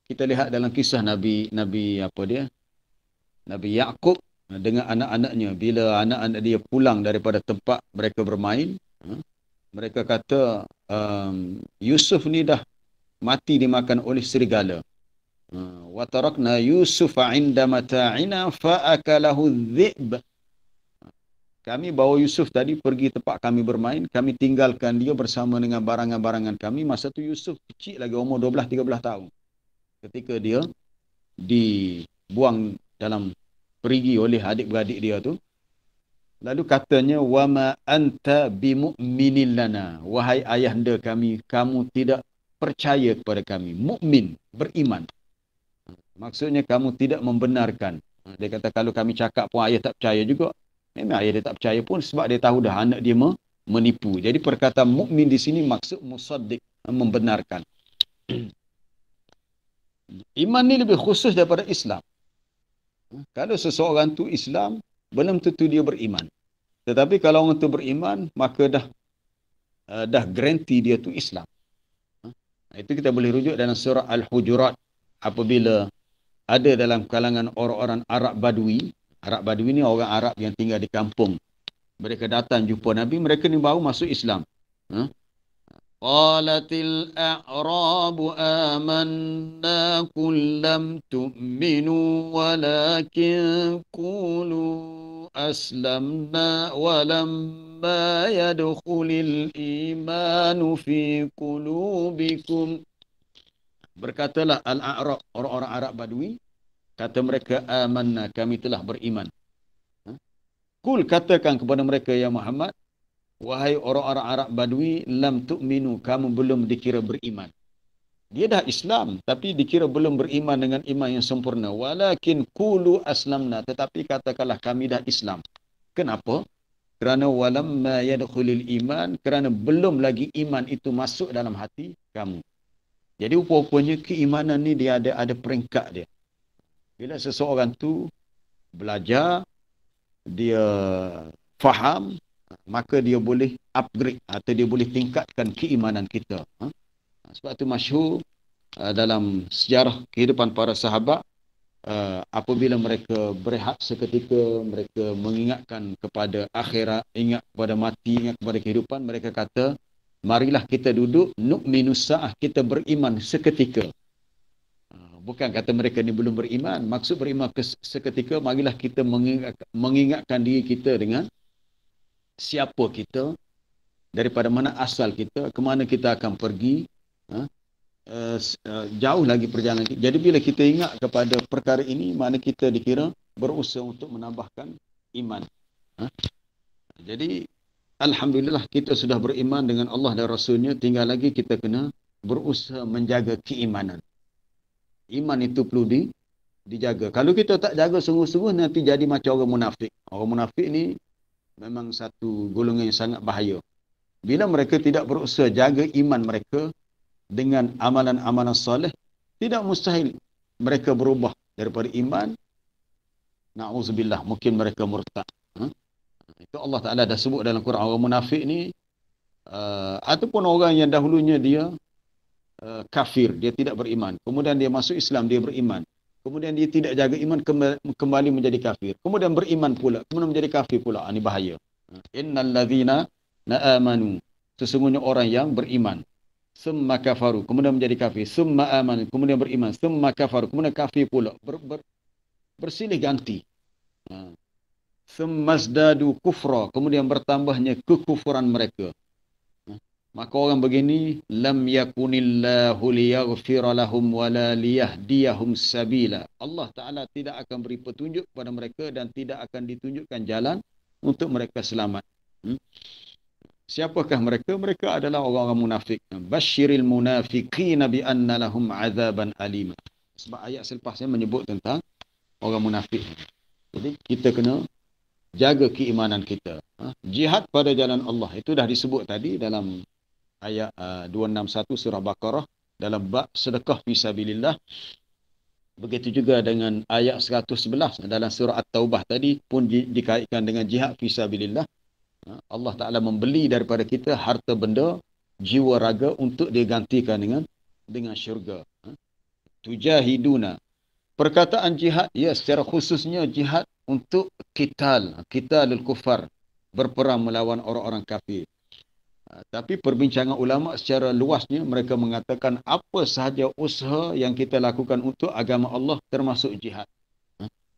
kita lihat dalam kisah Nabi Yaqub dengan anak-anaknya. Bila anak-anak dia pulang daripada tempat mereka bermain, mereka kata, Yusuf ni dah mati dimakan oleh serigala. Wa tarakna Yusufa 'inda mata'ina fa'akalahu dhi'b. Kami bawa Yusuf tadi pergi tempat kami bermain, kami tinggalkan dia bersama dengan barangan-barangan kami. Masa tu Yusuf kecil lagi, umur 12-13 tahun. Ketika dia dibuang dalam perigi oleh adik-beradik dia tu, lalu katanya, wama anta bimu'minin lana. Wahai ayahanda kami, kamu tidak percaya kepada kami. Mukmin, beriman. Maksudnya kamu tidak membenarkan. Dia kata, kalau kami cakap pun ayah tak percaya juga. Memang ayah dia tak percaya pun, sebab dia tahu dah anak dia menipu. Jadi perkataan mukmin di sini maksud musaddiq, membenarkan. Iman ni lebih khusus daripada Islam. Kalau seseorang tu Islam, belum tentu dia beriman. Tetapi kalau orang tu beriman, maka dah garanti dia tu Islam. Itu kita boleh rujuk dalam surah Al-Hujurat. Apabila ada dalam kalangan orang-orang Arab Badui. Arab Badui ni orang Arab yang tinggal di kampung. Mereka datang jumpa Nabi, mereka ni baru masuk Islam. Qalatil a'rabu amanna qul lam tu'minu walakin qulu aslamna walamma yadkhulil imanu fi qulubikum. Berkatalah al-a'rab, orang-orang Arab Badui, kata mereka, amanna, kami telah beriman. Qul, katakan kepada mereka, ya Muhammad, wahai orang-orang Arab Badui, lam tu'minu, kamu belum dikira beriman. Dia dah Islam, tapi dikira belum beriman dengan iman yang sempurna. Walakin qulu aslamna, tetapi katakanlah kami dah Islam. Kenapa? Kerana walamma yadkhulul iman, kerana belum lagi iman itu masuk dalam hati kamu. Jadi rupa-rupanya keimanan ni dia ada peringkat dia. Bila seseorang tu belajar, dia faham, maka dia boleh upgrade atau dia boleh tingkatkan keimanan kita. Sebab itu masyhur dalam sejarah kehidupan para sahabat, apabila mereka berehat seketika, mereka mengingatkan kepada akhirat, ingat kepada mati, ingat kepada kehidupan, mereka kata, marilah kita duduk, nu'minu sa'ah, kita beriman seketika. Bukan kata mereka ni belum beriman. Maksud beriman seketika, marilah kita mengingatkan diri kita dengan siapa kita, daripada mana asal kita, ke mana kita akan pergi. Jauh lagi perjalanan kita. Jadi bila kita ingat kepada perkara ini, mana kita dikira berusaha untuk menambahkan iman. Jadi alhamdulillah kita sudah beriman dengan Allah dan Rasulnya, tinggal lagi kita kena berusaha menjaga keimanan. Iman itu perlu dijaga. Kalau kita tak jaga sungguh-sungguh, nanti jadi macam orang munafik. Orang munafik ni memang satu golongan yang sangat bahaya. Bila mereka tidak berusaha jaga iman mereka dengan amalan-amalan soleh, tidak mustahil mereka berubah daripada iman. Na'udzubillah, mungkin mereka murtad. Itu Allah Ta'ala dah sebut dalam Quran. Orang munafik ni, ataupun orang yang dahulunya dia kafir, dia tidak beriman. Kemudian dia masuk Islam, dia beriman. Kemudian dia tidak jaga iman, kembali menjadi kafir. Kemudian beriman pula, kemudian menjadi kafir pula. Ini bahaya. Innal ladzina na'amanu. Sesungguhnya orang yang beriman. Summa kafaru, kemudian menjadi kafir. Summa amanu, kemudian beriman. Summa kafaru, kemudian kafir pula. Bersilih ganti. Summa zdadu kufra, kemudian bertambahnya kekufuran mereka. Maka orang begini, lam yakunillahu liyaghfira lahum wala liyahdiyahum sabila. Allah Ta'ala tidak akan beri petunjuk kepada mereka dan tidak akan ditunjukkan jalan untuk mereka selamat. Siapakah mereka? Mereka adalah orang-orang munafik. Basyiril munafiqina bi anna lahum azaban alima. Sebab ayat selepasnya menyebut tentang orang munafik. Jadi kita kena jaga keimanan kita. Jihad pada jalan Allah. Itu dah disebut tadi dalam ayat 261 surah Baqarah, dalam bab sedekah fisabilillah. Begitu juga dengan ayat 111 dalam surah At-Taubah tadi pun dikaitkan dengan jihad fisabilillah. Allah Ta'ala membeli daripada kita harta benda, jiwa raga untuk digantikan dengan syurga. Tujahiduna. Perkataan jihad, ya, secara khususnya jihad untuk qitalul kufar, berperang melawan orang-orang kafir. Tapi perbincangan ulama secara luasnya, mereka mengatakan apa sahaja usaha yang kita lakukan untuk agama Allah termasuk jihad.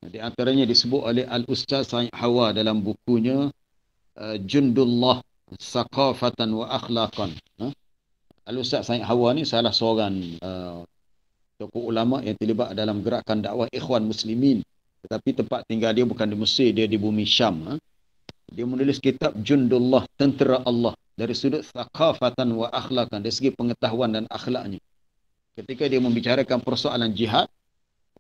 Di antaranya disebut oleh Al-Ustaz Sayyid Hawa dalam bukunya Jundullah Saqafatan wa Akhlaqan. Al-Ustaz Sayyid Hawa ni salah seorang tokoh ulama yang terlibat dalam gerakan dakwah Ikhwan Muslimin. Tetapi tempat tinggal dia bukan di Mesir, dia di bumi Syam. Dia menulis kitab Jundullah, Tentera Allah, dari sudut Saqafatan wa Akhlaqan, dari segi pengetahuan dan akhlaknya. Ketika dia membicarakan persoalan jihad,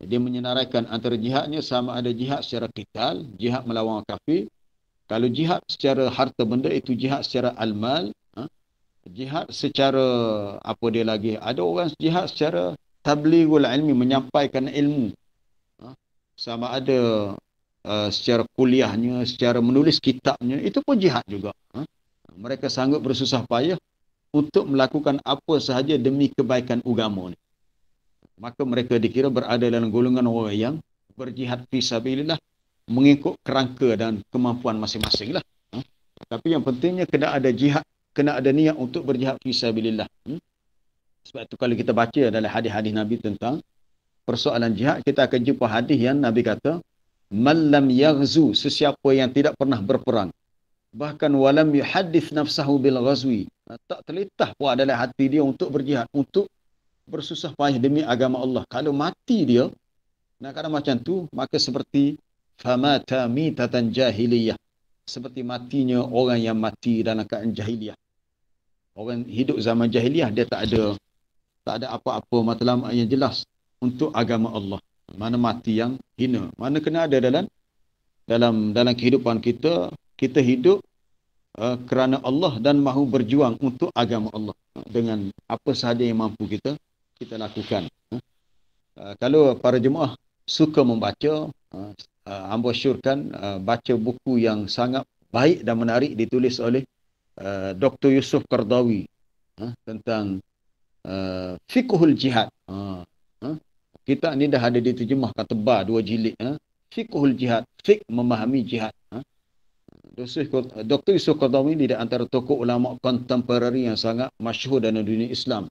dia menyenaraikan antara jihadnya sama ada jihad secara qital, jihad melawan kafir. Kalau jihad secara harta benda, itu jihad secara al-mal. Jihad secara apa dia lagi? Ada orang jihad secara tablighul ilmi, menyampaikan ilmu. Sama ada secara kuliahnya, secara menulis kitabnya, itu pun jihad juga. Mereka sanggup bersusah payah untuk melakukan apa sahaja demi kebaikan agama ni. Maka mereka dikira berada dalam golongan orang yang berjihad fisabilillah, mengikut kerangka dan kemampuan masing-masing lah. Tapi yang pentingnya kena ada jihad, kena ada niat untuk berjihad fisabilillah. Sebab itu kalau kita baca dalam hadis-hadis Nabi tentang persoalan jihad, kita akan jumpa hadis yang Nabi kata, man lam yaghzu, sesiapa yang tidak pernah berperang, bahkan walam yuhaddith nafsahu bil ghazwi, tak terletah pun dalam hati dia untuk berjihad, untuk bersusah payah demi agama Allah. Kalau mati dia nak kata macam tu, maka seperti famata mitatan jahiliyah, seperti matinya orang yang mati dalam keadaan jahiliyah. Orang hidup zaman jahiliyah, dia tak ada Tak ada apa-apa matlamat yang jelas untuk agama Allah. Mana mati yang hina. Mana kena ada dalam kehidupan kita, kita hidup kerana Allah dan mahu berjuang untuk agama Allah dengan apa sahaja yang mampu kita lakukan. Kalau para jemaah suka membaca, hamba syorkan baca buku yang sangat baik dan menarik ditulis oleh Dr. Yusuf Qardawi tentang Fiqhul Jihad. Kitab ni dah ada diterjemahkan tebal 2 jilid. Fiqhul Jihad, fiqh memahami jihad. Dr. Yusuf Qardawi ni di antara tokoh ulama kontemporari yang sangat masyhur dalam dunia Islam.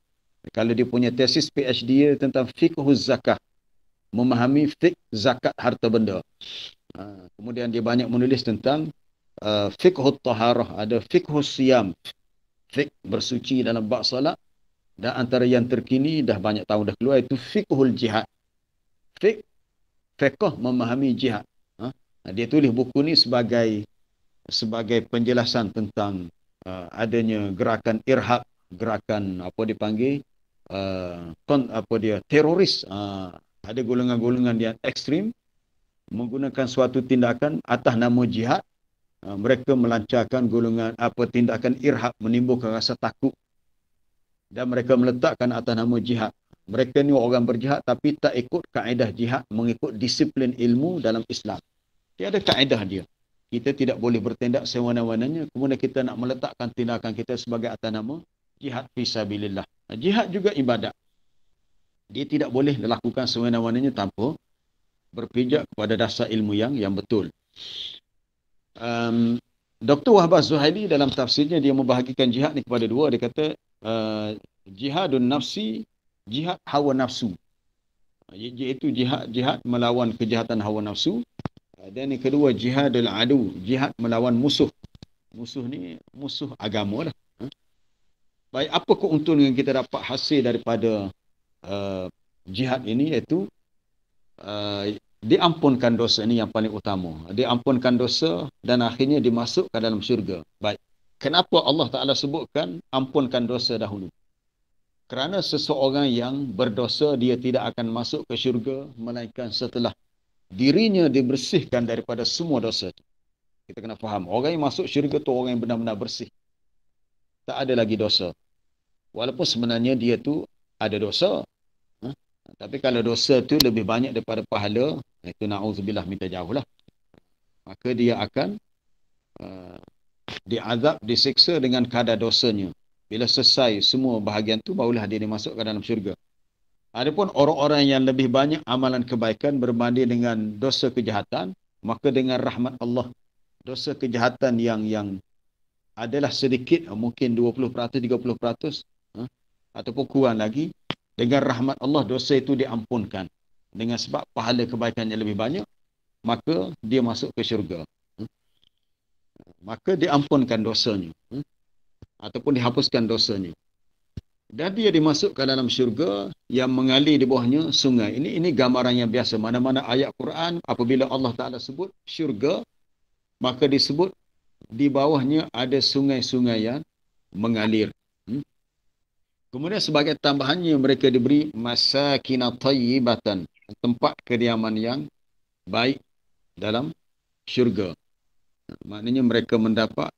Kalau dia punya tesis PhD dia tentang fiqhul zakah, memahami fiqh zakat harta benda. Kemudian dia banyak menulis tentang fiqhul taharah, ada fiqhul siyam, fiqh bersuci dalam bab salat, dan antara yang terkini dah banyak tahun dah keluar itu fiqhul jihad. Fiqh memahami jihad. Dia tulis buku ni sebagai penjelasan tentang adanya gerakan irhab, gerakan apa dipanggil teroris. Ada golongan-golongan yang ekstrim menggunakan suatu tindakan atas nama jihad. Mereka melancarkan tindakan irhab, menimbulkan rasa takut, dan mereka meletakkan atas nama jihad. Mereka ni orang berjihad tapi tak ikut kaedah jihad, mengikut disiplin ilmu dalam Islam. Tiada kaedah dia. Kita tidak boleh bertindak sewana-wananya, kemudian kita nak meletakkan tindakan kita sebagai atas nama jihad fisabilillah. Jihad juga ibadat. Dia tidak boleh dilakukan sewana-wananya tanpa berpijak kepada dasar ilmu yang betul. Dr. Wahbah Zuhaili dalam tafsirnya dia membahagikan jihad ni kepada dua. Dia kata jihadun nafsi, jihad hawa nafsu. Iaitu jihad melawan kejahatan hawa nafsu. Dan yang kedua jihadul adu, jihad melawan musuh. Musuh ni musuh agama lah. Baik, apa keuntungan yang kita dapat hasil daripada jihad ini, iaitu diampunkan dosa. Ini yang paling utama. Diampunkan dosa dan akhirnya dimasukkan dalam syurga. Baik, kenapa Allah Ta'ala sebutkan ampunkan dosa dahulu? Kerana seseorang yang berdosa dia tidak akan masuk ke syurga melainkan setelah dirinya dibersihkan daripada semua dosa. Kita kena faham, orang yang masuk syurga tu orang yang benar-benar bersih. Tak ada lagi dosa. Walaupun sebenarnya dia tu ada dosa. Tapi kalau dosa tu lebih banyak daripada pahala, itu na'udzubillah, minta jauh lah. Maka dia akan diazab, disiksa dengan kadar dosanya. Bila selesai semua bahagian tu, barulah dia dimasukkan dalam syurga. Adapun orang-orang yang lebih banyak amalan kebaikan berbanding dengan dosa kejahatan, maka dengan rahmat Allah, dosa kejahatan yang adalah sedikit, mungkin 20%, 30%, ataupun kurang lagi, dengan rahmat Allah dosa itu diampunkan. Dengan sebab pahala kebaikannya lebih banyak, maka dia masuk ke syurga. Maka diampunkan dosanya, ataupun dihapuskan dosanya. Dan dia dimasukkan dalam syurga yang mengalir di bawahnya sungai. Ini gambaran yang biasa. Mana-mana ayat Quran, apabila Allah Ta'ala sebut syurga, maka disebut di bawahnya ada sungai-sungai yang mengalir. Kemudian sebagai tambahannya mereka diberi masakin tayyibatan, tempat kediaman yang baik dalam syurga. Maknanya mereka mendapat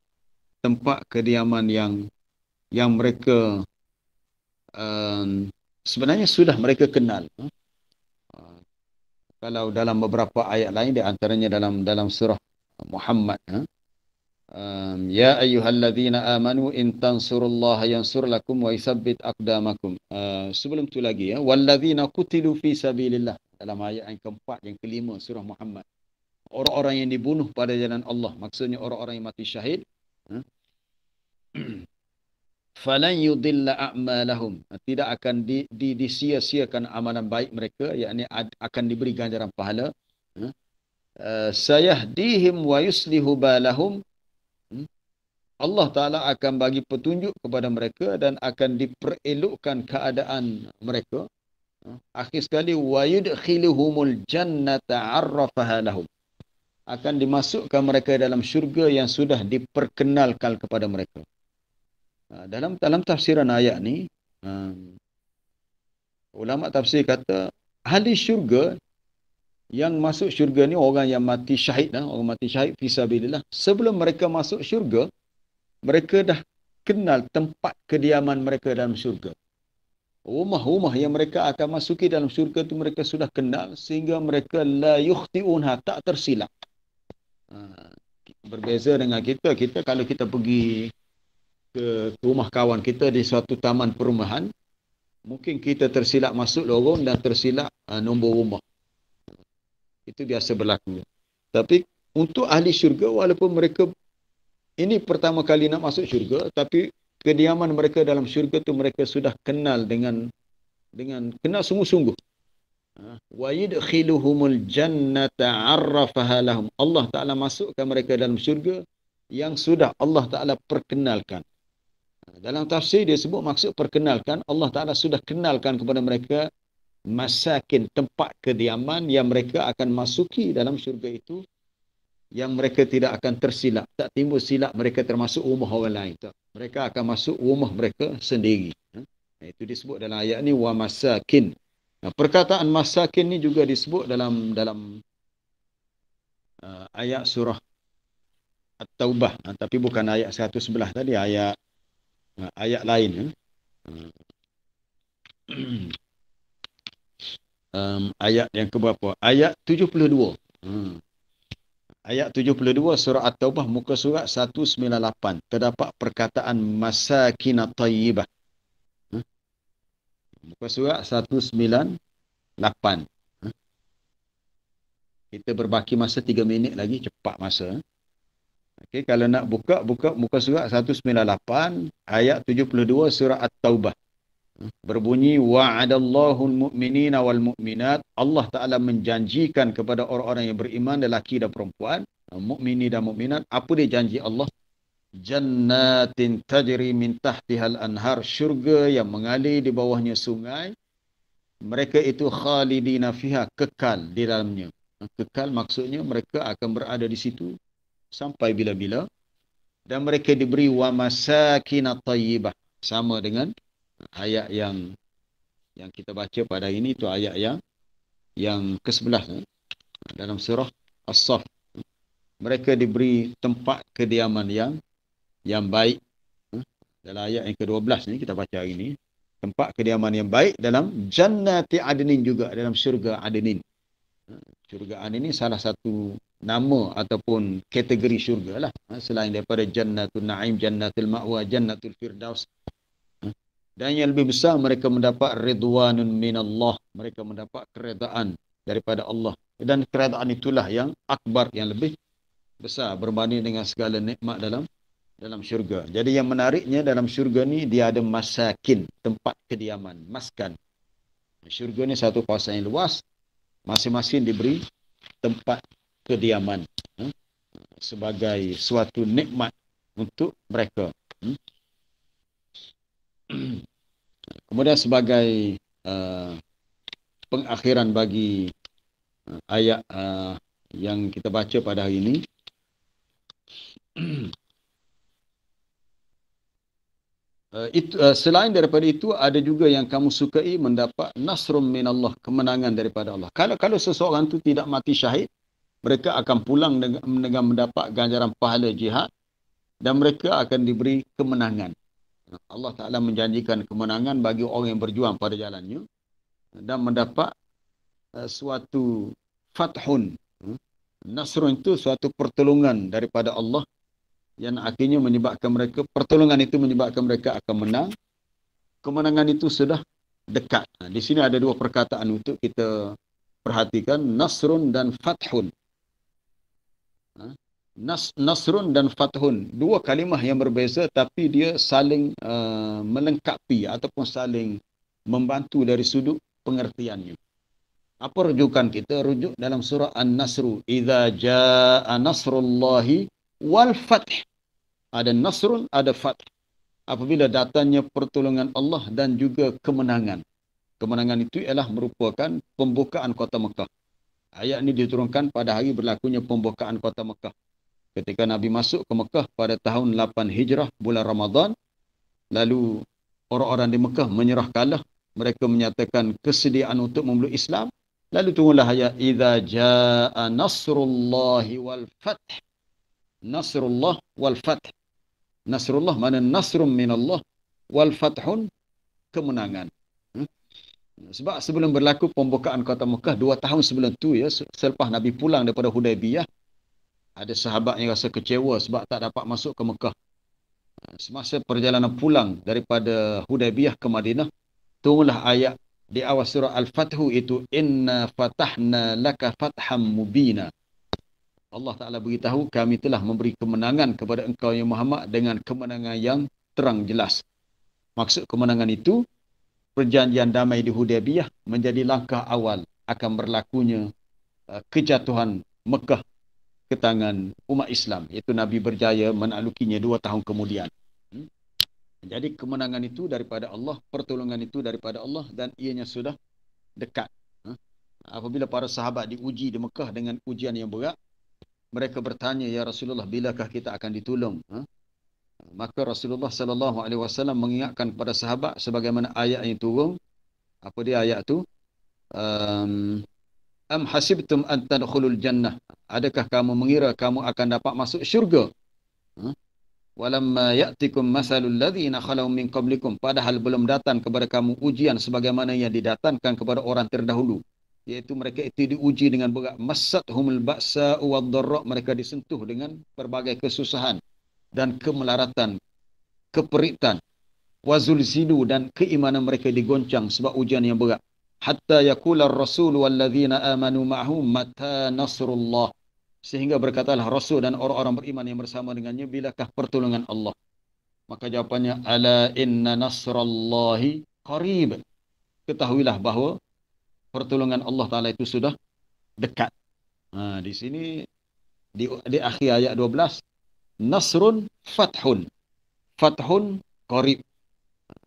tempat kediaman yang mereka sebenarnya sudah mereka kenal. Kalau dalam beberapa ayat lain, di antaranya dalam surah Muhammad, ya ayyuhalladzina amanu in tansurullaha yansur lakum wa yuthabbit aqdamakum. Sebelum tu lagi, walladzina qutilu fi sabilillah, dalam ayat yang keempat, yang kelima surah Muhammad. Orang-orang yang dibunuh pada jalan Allah, maksudnya orang-orang yang mati syahid, falan yudilla a'malahum, tidak akan disia-siakan amalan baik mereka, yakni akan diberi ganjaran pahala. Sayahdihim wa yuslihu balahum, Allah Ta'ala akan bagi petunjuk kepada mereka dan akan diperelokkan keadaan mereka. Akhir sekali, wa yudkhiluhumul jannata 'arrafaha lahum, akan dimasukkan mereka dalam syurga yang sudah diperkenalkan kepada mereka. Dalam tafsiran ayat ni, Ulama tafsir kata ahli syurga, yang masuk syurga ni orang yang mati syahid dah, orang mati syahid fisabilillah. Sebelum mereka masuk syurga, mereka dah kenal tempat kediaman mereka dalam syurga. Rumah-rumah yang mereka akan masuki dalam syurga tu mereka sudah kenal, sehingga mereka la yukhti'unha, tak tersilap. Berbeza dengan kita. Kita kalau kita pergi ke rumah kawan kita di suatu taman perumahan, mungkin kita tersilap masuk lorong dan tersilap nombor rumah. Itu biasa berlaku. Tapi untuk ahli syurga, walaupun mereka ini pertama kali nak masuk syurga, tapi kediaman mereka dalam syurga tu mereka sudah kenal dengan kenal sungguh-sungguh. Wa yudkhiluhumul jannata 'arrafaha lahum. Allah Taala masukkan mereka dalam syurga yang sudah Allah Taala perkenalkan. Dalam tafsir dia sebut maksud perkenalkan, Allah Taala sudah kenalkan kepada mereka masakin, tempat kediaman yang mereka akan masuki dalam syurga itu, yang mereka tidak akan tersilap, tak timbul silap mereka termasuk rumah orang lain. Tak. Mereka akan masuk rumah mereka sendiri. Itu disebut dalam ayat ni, wa masakin. Perkataan masakin ni juga disebut dalam ayat surah At-Taubah, tapi bukan ayat 111 tadi, ayat lain. Ayat yang keberapa? Ayat 72. Ayat 72 surah At-Taubah, muka surat 198. Terdapat perkataan masakin tayyibah. Muka surat 198. Kita berbaki masa 3 minit lagi, cepat masa. Okey, kalau nak buka muka surat 198 ayat 72 surah At-Taubah. Berbunyi, wa'adallahu al-mu'minina wal mu'minat. Allah Ta'ala menjanjikan kepada orang-orang yang beriman, lelaki dan perempuan, mukmini dan mukminat. Apa dia janji Allah? Jannatin tajri min tahtihal anhar. Syurga yang mengalir di bawahnya sungai. Mereka itu khalidina fiha, kekal di dalamnya. Kekal maksudnya mereka akan berada di situ sampai bila-bila. Dan mereka diberi wa masakin tayyibah. Sama dengan ayat yang kita baca pada hari ini, itu ayat yang ke-11 dalam surah As-Saff. Mereka diberi tempat kediaman yang baik. Dalam ayat yang ke-12 ni kita baca hari ini, tempat kediaman yang baik dalam jannati adnin, juga dalam syurga adnin. Syurga adnin ini salah satu nama ataupun kategori syurga lah, selain daripada jannatul na'im, jannatul ma'wa, jannatul firdaus. Dan yang lebih besar, mereka mendapat ridwanun minallah, mereka mendapat keredaan daripada Allah. Dan keredaan itulah yang akbar, yang lebih besar berbanding dengan segala nikmat dalam syurga. Jadi yang menariknya dalam syurga ni, dia ada masakin, tempat kediaman, maskan. Syurga ni satu kawasan yang luas, masing-masing diberi tempat kediaman sebagai suatu nikmat untuk mereka. Kemudian sebagai pengakhiran bagi ayat yang kita baca pada hari ini, selain daripada itu, ada juga yang kamu sukai mendapat nasrum minallah, kemenangan daripada Allah. Kalau seseorang tu tidak mati syahid, mereka akan pulang dengan mendapat ganjaran pahala jihad, dan mereka akan diberi kemenangan. Allah Ta'ala menjanjikan kemenangan bagi orang yang berjuang pada jalannya, dan mendapat suatu fathun. Nasrun itu suatu pertolongan daripada Allah, yang akhirnya menyebabkan mereka, pertolongan itu menyebabkan mereka akan menang. Kemenangan itu sudah dekat. Di sini ada dua perkataan untuk kita perhatikan, nasrun dan fathun. Nasrun dan fathun, dua kalimah yang berbeza, tapi dia saling melengkapi ataupun saling membantu dari sudut pengertiannya. Apa rujukan kita? Rujuk dalam surah An-Nasru, idza jaa nasrullahi wal fath. Ada nasrun, ada fath. Apabila datangnya pertolongan Allah dan juga kemenangan. Kemenangan itu ialah merupakan pembukaan kota Mekah. Ayat ini diturunkan pada hari berlakunya pembukaan kota Mekah. Ketika Nabi masuk ke Mekah pada tahun 8 Hijrah, bulan Ramadan, lalu orang-orang di Mekah menyerah kalah mereka menyatakan kesediaan untuk memeluk Islam. Lalu tunggulah ayat idza jaa nasrullahi wal fath. Nasrullah wal fath. Nasrullah mana nasrum minallah, wal fathun kemenangan. Sebab sebelum berlaku pembukaan kota Mekah 2 tahun sebelum tu ya, selepas Nabi pulang daripada Hudaibiyah, ada sahabat yang rasa kecewa sebab tak dapat masuk ke Mekah. Semasa perjalanan pulang daripada Hudaibiyah ke Madinah, turunlah ayat di awal surah Al-Fathu itu, inna fatahna laka fatham mubina. Allah Ta'ala beritahu, kami telah memberi kemenangan kepada engkau ya Muhammad dengan kemenangan yang terang jelas. Maksud kemenangan itu, perjanjian damai di Hudaibiyah menjadi langkah awal akan berlakunya kejatuhan Mekah ke tangan umat Islam. Iaitu Nabi berjaya menaklukinya 2 tahun kemudian. Jadi kemenangan itu daripada Allah, pertolongan itu daripada Allah dan ianya sudah dekat. Apabila para sahabat diuji di Mekah dengan ujian yang berat, mereka bertanya, ya Rasulullah, bilakah kita akan ditolong? Maka Rasulullah sallallahu alaihi wasallam mengingatkan kepada sahabat sebagaimana ayat yang turun. Apa dia ayat tu? Am hasibtum an tadkhulul jannah? Adakah kamu mengira kamu akan dapat masuk syurga? Walamma ya'tikum masalul ladzina khalau min qablikum, padahal belum datang kepada kamu ujian sebagaimana yang didatangkan kepada orang terdahulu, iaitu mereka itu diuji dengan berat. Massathumul ba'sa wad-dharra, mereka disentuh dengan berbagai kesusahan dan kemelaratan, keperitan. Wazulzilu, dan keimanan mereka digoncang sebab ujian yang berat. Hatta yaqula ar-rasul walladzina amanu ma'ahu mata nasrullah, sehingga berkatalah Rasul dan orang-orang beriman yang bersama dengannya, bilakah pertolongan Allah? Maka jawapannya, ala inna nasrallahi qarib. Ketahuilah bahawa pertolongan Allah Ta'ala itu sudah dekat. Di sini, di akhir ayat 12, nasrun fathun. Fathun qarib.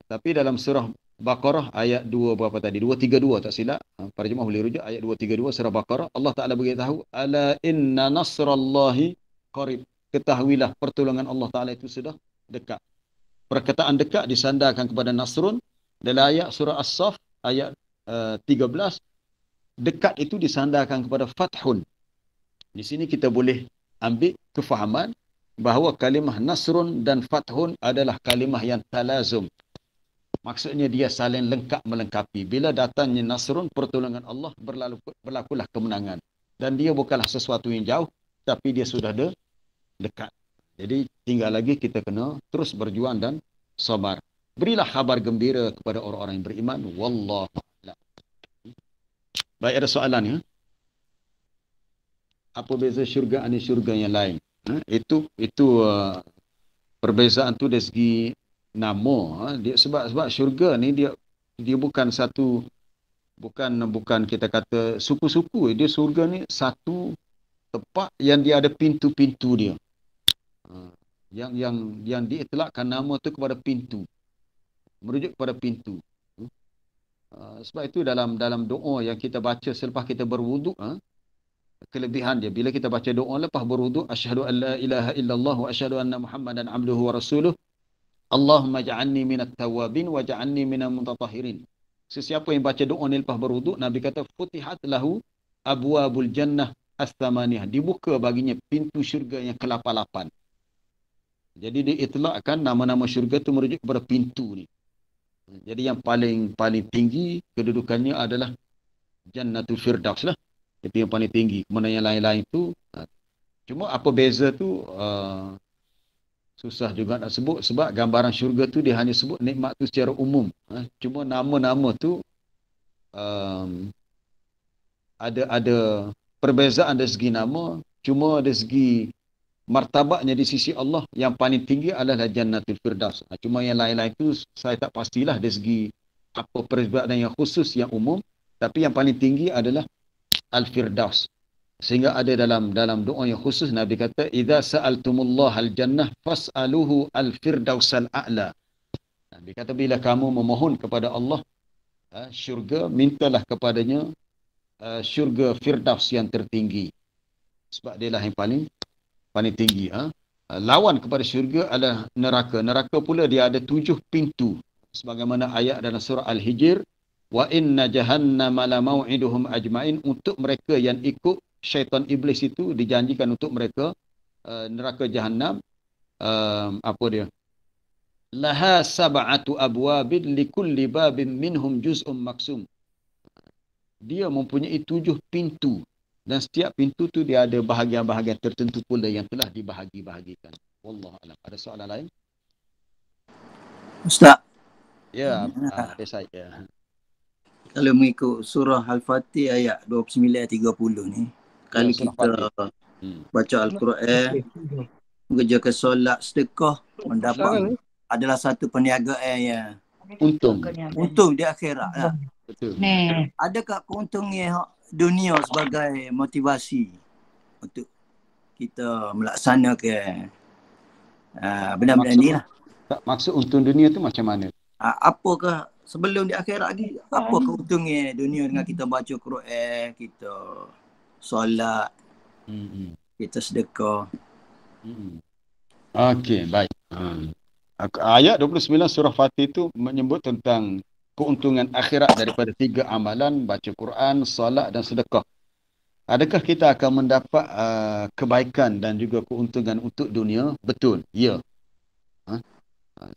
Tapi dalam surah Baqarah ayat 2 berapa tadi? 232 tak silap. Para jemaah boleh rujuk ayat 232 surah Baqarah. Allah Ta'ala beritahu, ala inna nasrallahi qarib. Ketahuilah pertolongan Allah Ta'ala itu sudah dekat. Perkataan dekat disandarkan kepada nasrun. Dalam ayat surah As-Saff ayat 13, dekat itu disandarkan kepada fathun. Di sini kita boleh ambil kefahaman bahawa kalimah nasrun dan fathun adalah kalimah yang talazum. Maksudnya dia saling lengkap melengkapi. Bila datangnya nasrun, pertolongan Allah, berlakulah kemenangan. Dan dia bukanlah sesuatu yang jauh, tapi dia sudah dekat. Jadi tinggal lagi kita kena terus berjuang dan sabar. Berilah kabar gembira kepada orang-orang yang beriman. Wallahu a'lam. Baik, ada soalan ya? Apa beza syurga dengan syurga yang lain? Itu perbezaan tu dari segi nama. Dia sebab syurga ni dia bukan satu, bukan kita kata suku-suku. Dia syurga ni satu tempat yang dia ada pintu-pintu dia. Yang diitlakkan nama tu kepada pintu. Merujuk kepada pintu. Sebab itu dalam doa yang kita baca selepas kita berwuduk, kelebihan dia, bila kita baca doa lepas berwuduk, asyhadu an la ilaha illallah wa asyhadu anna muhammadan abduhu wa rasuluh, Allahumma ja'alni minat tawabin wa ja'alni minal mutatahhirin. Sesiapa yang baca doa ni lepas berwuduk, Nabi kata futihat lahu abwabul jannah as-thamaniyah, dibuka baginya pintu syurga yang ke-8. Jadi diitlakkan nama-nama syurga tu merujuk kepada pintu ni. Jadi yang paling tinggi kedudukannya adalah Jannatul Firdaus lah. Itu yang paling tinggi. Kemudian yang lain-lain tu, cuma apa beza tu susah juga nak sebut, sebab gambaran syurga tu dia hanya sebut nikmat tu secara umum. Cuma nama-nama tu ada perbezaan dari segi nama, cuma dari segi martabatnya di sisi Allah yang paling tinggi adalah Jannatul Firdaus. Cuma yang lain-lain tu saya tak pastilah dari segi apa perbezaan yang khusus, yang umum, tapi yang paling tinggi adalah Al-Firdaus. Sehingga ada dalam doa yang khusus Nabi kata, idza sa'altumullah al-jannah fas'aluhu al-firdausal a'la. Nabi kata bila kamu memohon kepada Allah syurga, mintalah kepadanya syurga Firdaus yang tertinggi. Sebab dia lah yang paling tinggi. Lawan kepada syurga adalah neraka. Neraka pula dia ada 7 pintu. Sebagaimana ayat dalam surah Al-Hijr, Wa inna jahannama la mau'iduhum ajmain. Untuk mereka yang ikut syaitan iblis itu dijanjikan untuk mereka neraka Jahannam. Apa dia? Laha sab'atu abwabin likulli babin minhum juz'un maksum. Dia mempunyai 7 pintu. Dan setiap pintu tu dia ada bahagian-bahagian tertentu pula yang telah dibahagi-bahagikan. Wallahu a'lam. Ada soalan lain? Ustaz, Ya, ada saya. kalau mengikut surah Al-Fatih ayat 29-30 ni, kalau surah kita baca Al-Quran, mengerjakan solat, sedekah, mendapat adalah satu perniagaan yang untung di akhirat lah. Betul. Adakah keuntungan dunia sebagai motivasi untuk kita melaksanakan benda-benda ni lah? Maksud untung dunia tu macam mana? Apakah sebelum di akhirat lagi, apa keuntungan dunia dengan kita baca Quran, kita solat, kita sedekah? Okey, baik. Ayat 29 surah Fatih itu menyebut tentang keuntungan akhirat daripada 3 amalan, baca Quran, solat dan sedekah. Adakah kita akan mendapat kebaikan dan juga keuntungan untuk dunia? Betul, ya.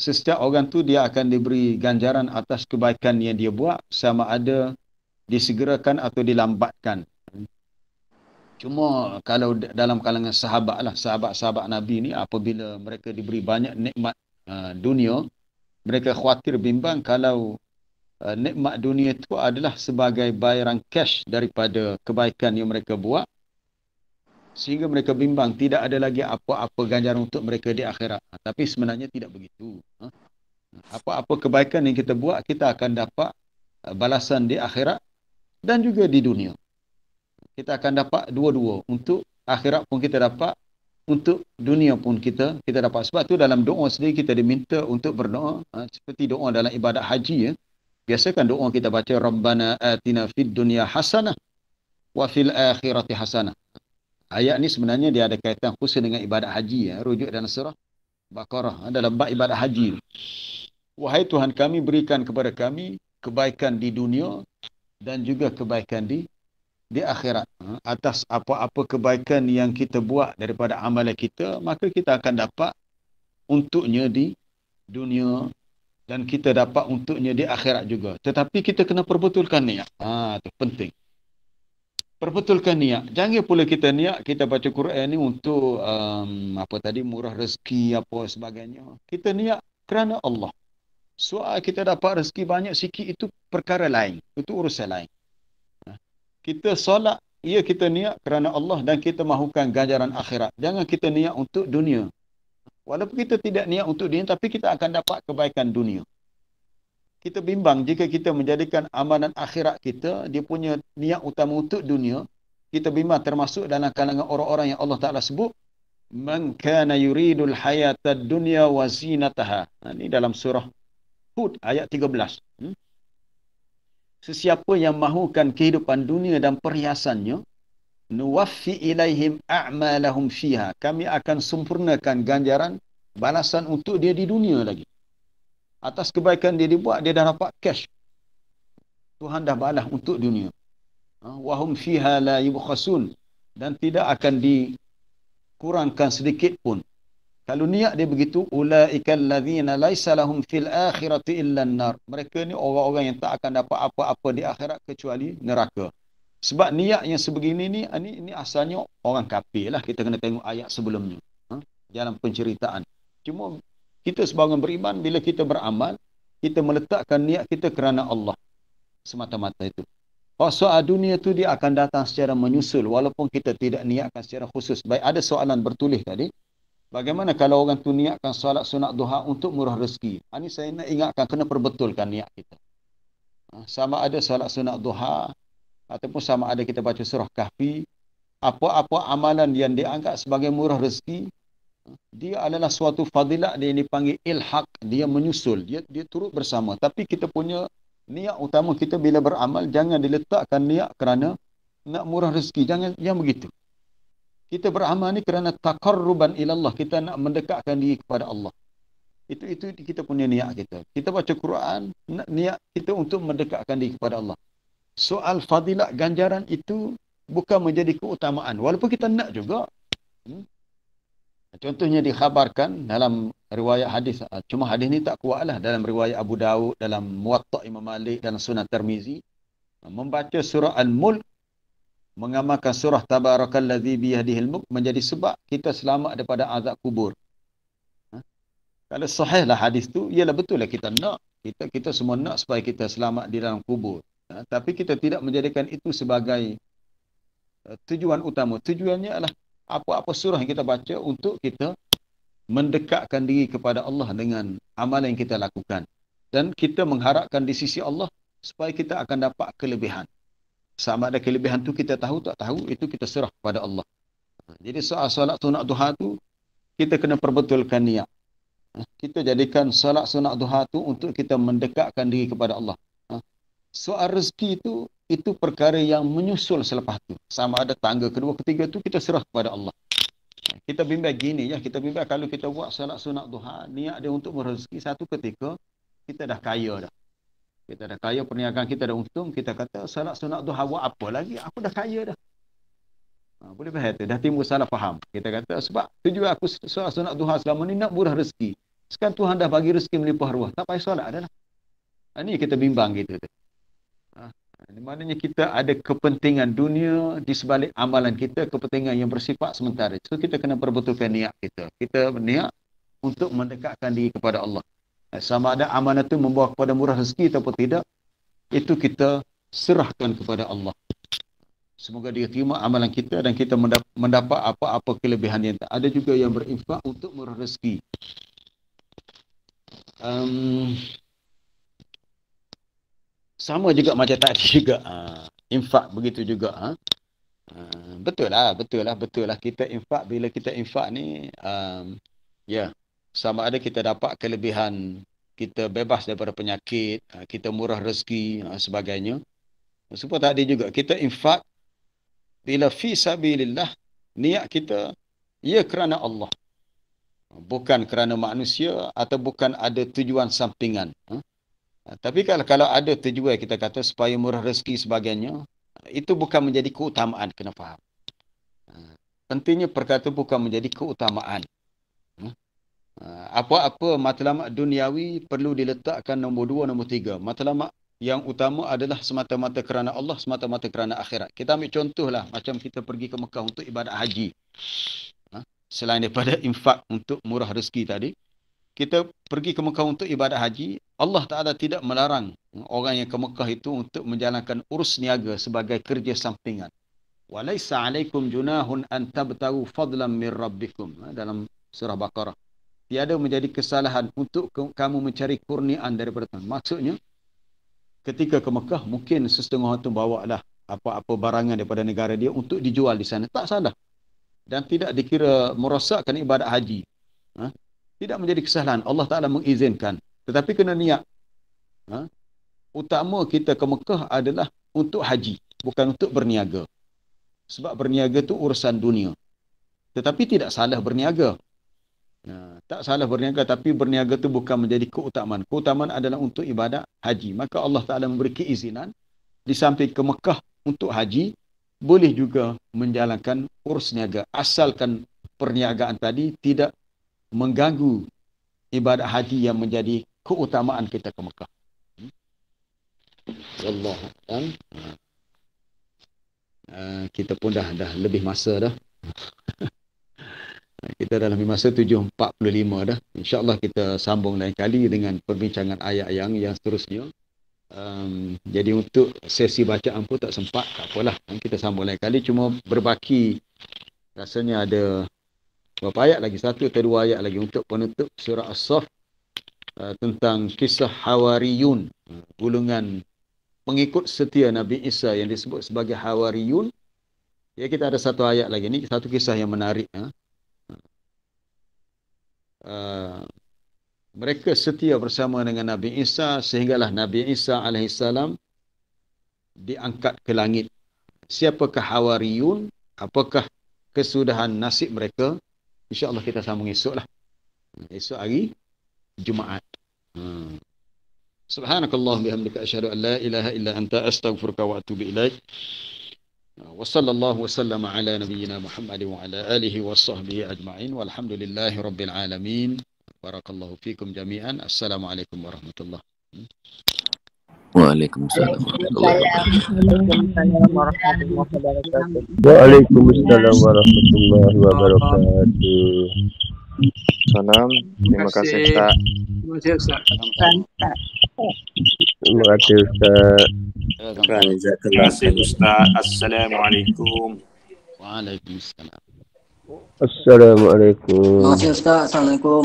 Setiap orang tu dia akan diberi ganjaran atas kebaikan yang dia buat, sama ada disegerakan atau dilambatkan. Cuma kalau dalam kalangan sahabat lah, sahabat-sahabat Nabi ni, apabila mereka diberi banyak nikmat dunia, mereka khawatir bimbang kalau nikmat dunia itu adalah sebagai bayaran cash daripada kebaikan yang mereka buat, sehingga mereka bimbang tidak ada lagi apa-apa ganjaran untuk mereka di akhirat. Tapi sebenarnya tidak begitu. Apa-apa kebaikan yang kita buat, kita akan dapat balasan di akhirat dan juga di dunia. Kita akan dapat dua-dua. Untuk akhirat pun kita dapat, untuk dunia pun kita dapat. Sebab tu dalam doa sendiri kita diminta untuk berdoa, seperti doa dalam ibadat haji. Biasa kan doa kita baca, Rabbana atina fid dunya hasanah wa fil akhirati hasanah. Ayat ni sebenarnya dia ada kaitan khusus dengan ibadat haji. Rujuk dalam surah Baqarah, dalam bab ibadat haji. Wahai Tuhan kami, berikan kepada kami kebaikan di dunia dan juga kebaikan di akhirat. Atas apa-apa kebaikan yang kita buat daripada amalan kita, maka kita akan dapat untuknya di dunia dan kita dapat untuknya di akhirat juga. Tetapi kita kena perbetulkan niat. Itu penting. Perbetulkan niat. Jangan pula kita niat kita baca Quran ni untuk murah rezeki apa sebagainya. Kita niat kerana Allah. Soal kita dapat rezeki banyak sikit itu perkara lain. Itu urusan lain. Kita solat, ya kita niat kerana Allah dan kita mahukan ganjaran akhirat. Jangan kita niat untuk dunia. Walaupun kita tidak niat untuk dunia, tapi kita akan dapat kebaikan dunia. Kita bimbang jika kita menjadikan amalan akhirat kita, dia punya niat utama untuk dunia, kita bimbang termasuk dalam kalangan orang-orang yang Allah Ta'ala sebut, Man kana yuridul hayatad dunya wa zinataha. Ini dalam surah Hud ayat 13. Sesiapa yang mahukan kehidupan dunia dan perhiasannya, nuwaffi ilaihim a'malahum fiha. Kami akan sempurnakan ganjaran balasan untuk dia di dunia lagi. Atas kebaikan dia dibuat, dia dah dapat cash. Tuhan dah balas untuk dunia. Wahum fiha la yubkhasun. Dan tidak akan dikurangkan sedikit pun. Kalau niat dia begitu, ulaikal ladzina laisa lahum fil akhirati illa an-nar. Mereka ni orang-orang yang tak akan dapat apa-apa di akhirat kecuali neraka. Sebab niat yang sebegini ni, ini asalnya orang kafir lah. Kita kena tengok ayat sebelumnya. Dalam penceritaan. Cuma kita sebagai orang beriman, bila kita beramal, kita meletakkan niat kita kerana Allah. Semata-mata itu. Soal dunia tu dia akan datang secara menyusul, walaupun kita tidak niatkan secara khusus. Baik, ada soalan bertulis tadi. Bagaimana kalau orang tu niatkan solat sunat duha untuk murah rezeki? Ini saya nak ingatkan, kena perbetulkan niat kita. Sama ada solat sunat duha, ataupun sama ada kita baca surah Kahfi, apa-apa amalan yang dianggap sebagai murah rezeki, dia adalah suatu fadilat yang dipanggil ilhaq, dia menyusul, dia turut bersama. Tapi kita punya niat utama kita bila beramal, jangan diletakkan niat kerana nak murah rezeki, jangan begitu. Kita beramal ni kerana taqarruban ilallah, kita nak mendekatkan diri kepada Allah. Itu kita punya niat kita. Kita baca Quran, niat kita untuk mendekatkan diri kepada Allah. Soal fadilat ganjaran itu bukan menjadi keutamaan. Walaupun kita nak juga. Contohnya dikhabarkan dalam riwayat hadis. Cuma hadis ni tak kuat lah. Dalam riwayat Abu Dawud, dalam Muwatta' Imam Malik, dalam Sunan Tirmizi. Membaca surah Al-Mulk, mengamalkan surah Tabarakalladzi biyadihil mulk menjadi sebab kita selamat daripada azab kubur. Kalau sahih lah hadis tu, ialah betul lah kita nak. Kita semua nak supaya kita selamat di dalam kubur. Tapi kita tidak menjadikan itu sebagai tujuan utama. Tujuannya adalah apa-apa surah yang kita baca untuk kita mendekatkan diri kepada Allah dengan amalan yang kita lakukan. Dan kita mengharapkan di sisi Allah supaya kita akan dapat kelebihan. Sama ada kelebihan tu kita tahu tak tahu, itu kita serah kepada Allah. Jadi soal solat sunat duha tu, kita kena perbetulkan niat. Kita jadikan solat sunat duha tu untuk kita mendekatkan diri kepada Allah. Soal rezeki itu perkara yang menyusul selepas tu. Sama ada tangga kedua, ketiga tu kita serah kepada Allah. Kita bimbang gini ya, kita bimbang kalau kita buat solat sunat duha, niat dia untuk berezeki, satu ketika kita dah kaya dah. Kita dah kaya, perniagaan kita dah untung, kita kata solat sunat duha buat apa lagi? Aku dah kaya dah. Boleh faham tu? Dah timbul salah faham. Kita kata sebab tujuan aku solat sunat duha selama ni nak murah rezeki. Sekarang Tuhan dah bagi rezeki melimpah ruah. Tak payah solat dah lah. Ini kita bimbang gitu tu. Maknanya kita ada kepentingan dunia di sebalik amalan kita, kepentingan yang bersifat sementara. So kita kena perbetulkan niat kita. Kita berniat untuk mendekatkan diri kepada Allah. Sama ada amalan itu membawa kepada murah rezeki ataupun tidak, itu kita serahkan kepada Allah. Semoga dia terima amalan kita dan kita mendapat apa-apa kelebihan yang tak. Ada juga yang berinfak untuk murah rezeki. Sama juga macam tadi juga. Infak begitu juga. Betul lah. Kita infak, bila kita infak ni, sama ada kita dapat kelebihan, kita bebas daripada penyakit, kita murah rezeki, sebagainya. Supaya tadi juga, kita infak, bila fi sabilillah, niat kita, ia kerana Allah. Bukan kerana manusia, atau bukan ada tujuan sampingan. Tapi kalau ada tujuan, kita kata supaya murah rezeki sebagainya, itu bukan menjadi keutamaan, kena faham. Pentingnya perkara itu bukan menjadi keutamaan. Apa-apa matlamat duniawi perlu diletakkan nombor 2, nombor 3. Matlamat yang utama adalah semata-mata kerana Allah, semata-mata kerana akhirat. Kita ambil contohlah, macam kita pergi ke Mekah untuk ibadat haji. Selain daripada infak untuk murah rezeki tadi, kita pergi ke Mekah untuk ibadat haji, Allah Ta'ala tidak melarang orang yang ke Mekah itu untuk menjalankan urus niaga sebagai kerja sampingan. Walaysa alaikum junahun an tabtagu fadlan min rabbikum. Dalam surah Baqarah. Tiada menjadi kesalahan untuk kamu mencari kurniaan daripada Tuhan. Maksudnya, ketika ke Mekah, mungkin sesetengah orang tu bawa lah apa-apa barangan daripada negara dia untuk dijual di sana. Tak salah. Dan tidak dikira merosakkan ibadat haji. Tidak menjadi kesalahan. Allah Ta'ala mengizinkan. Tetapi kena niat. Utama kita ke Mekah adalah untuk haji. Bukan untuk berniaga. Sebab berniaga tu urusan dunia. Tetapi tidak salah berniaga. Tak salah berniaga, tapi berniaga itu bukan menjadi keutamaan. Keutamaan adalah untuk ibadat haji. Maka Allah Ta'ala memberi keizinan di samping ke Mekah untuk haji, boleh juga menjalankan urus niaga. Asalkan perniagaan tadi tidak mengganggu ibadat haji yang menjadi keutamaan kita ke Mekah. Wallahu kita pun dah lebih masa dah. Kita dalam masa 7.45 dah. InsyaAllah kita sambung lain kali dengan perbincangan ayat yang seterusnya. Jadi untuk sesi bacaan pun tak sempat, tak apalah. Kita sambung lain kali. Cuma berbaki, rasanya ada berapa ayat lagi? 1 atau 2 ayat lagi untuk penutup surah As-Saff, tentang kisah Hawariyun, golongan pengikut setia Nabi Isa yang disebut sebagai Hawariyun. Ya, kita ada 1 ayat lagi. Ni satu kisah yang menarik. Mereka setia bersama dengan Nabi Isa sehinggalah Nabi Isa alaihissalam diangkat ke langit. Siapakah Hawariyun? Apakah kesudahan nasib mereka? InsyaAllah kita sambung esok lah. Esok hari Jumaat. Subhanakallah bihamdika asyhadu an la ilaha illa anta astaghfiruka wa atubu ilaik. Wa sallallahu wa sallama ala nabiyyina Muhammad wa ala alihi wa sahbihi ajma'in walhamdulillahi rabbil alamin. Barakallahu fikum jami'an. Assalamualaikum warahmatullahi wabarakatuh. Waalaikumsalam warahmatullahi wabarakatuh. Waalaikumsalam warahmatullahi wabarakatuh. Salam. Terima kasih Ustaz. Terima kasih Ustaz. Terima kasih Ustaz. Assalamualaikum. Waalaikumsalam. Assalamualaikum. Terima kasih Ustaz. Assalamualaikum.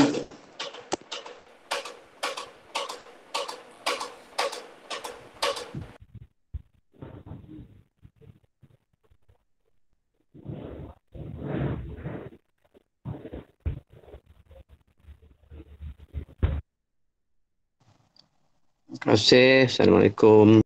Terima kasih. Assalamualaikum.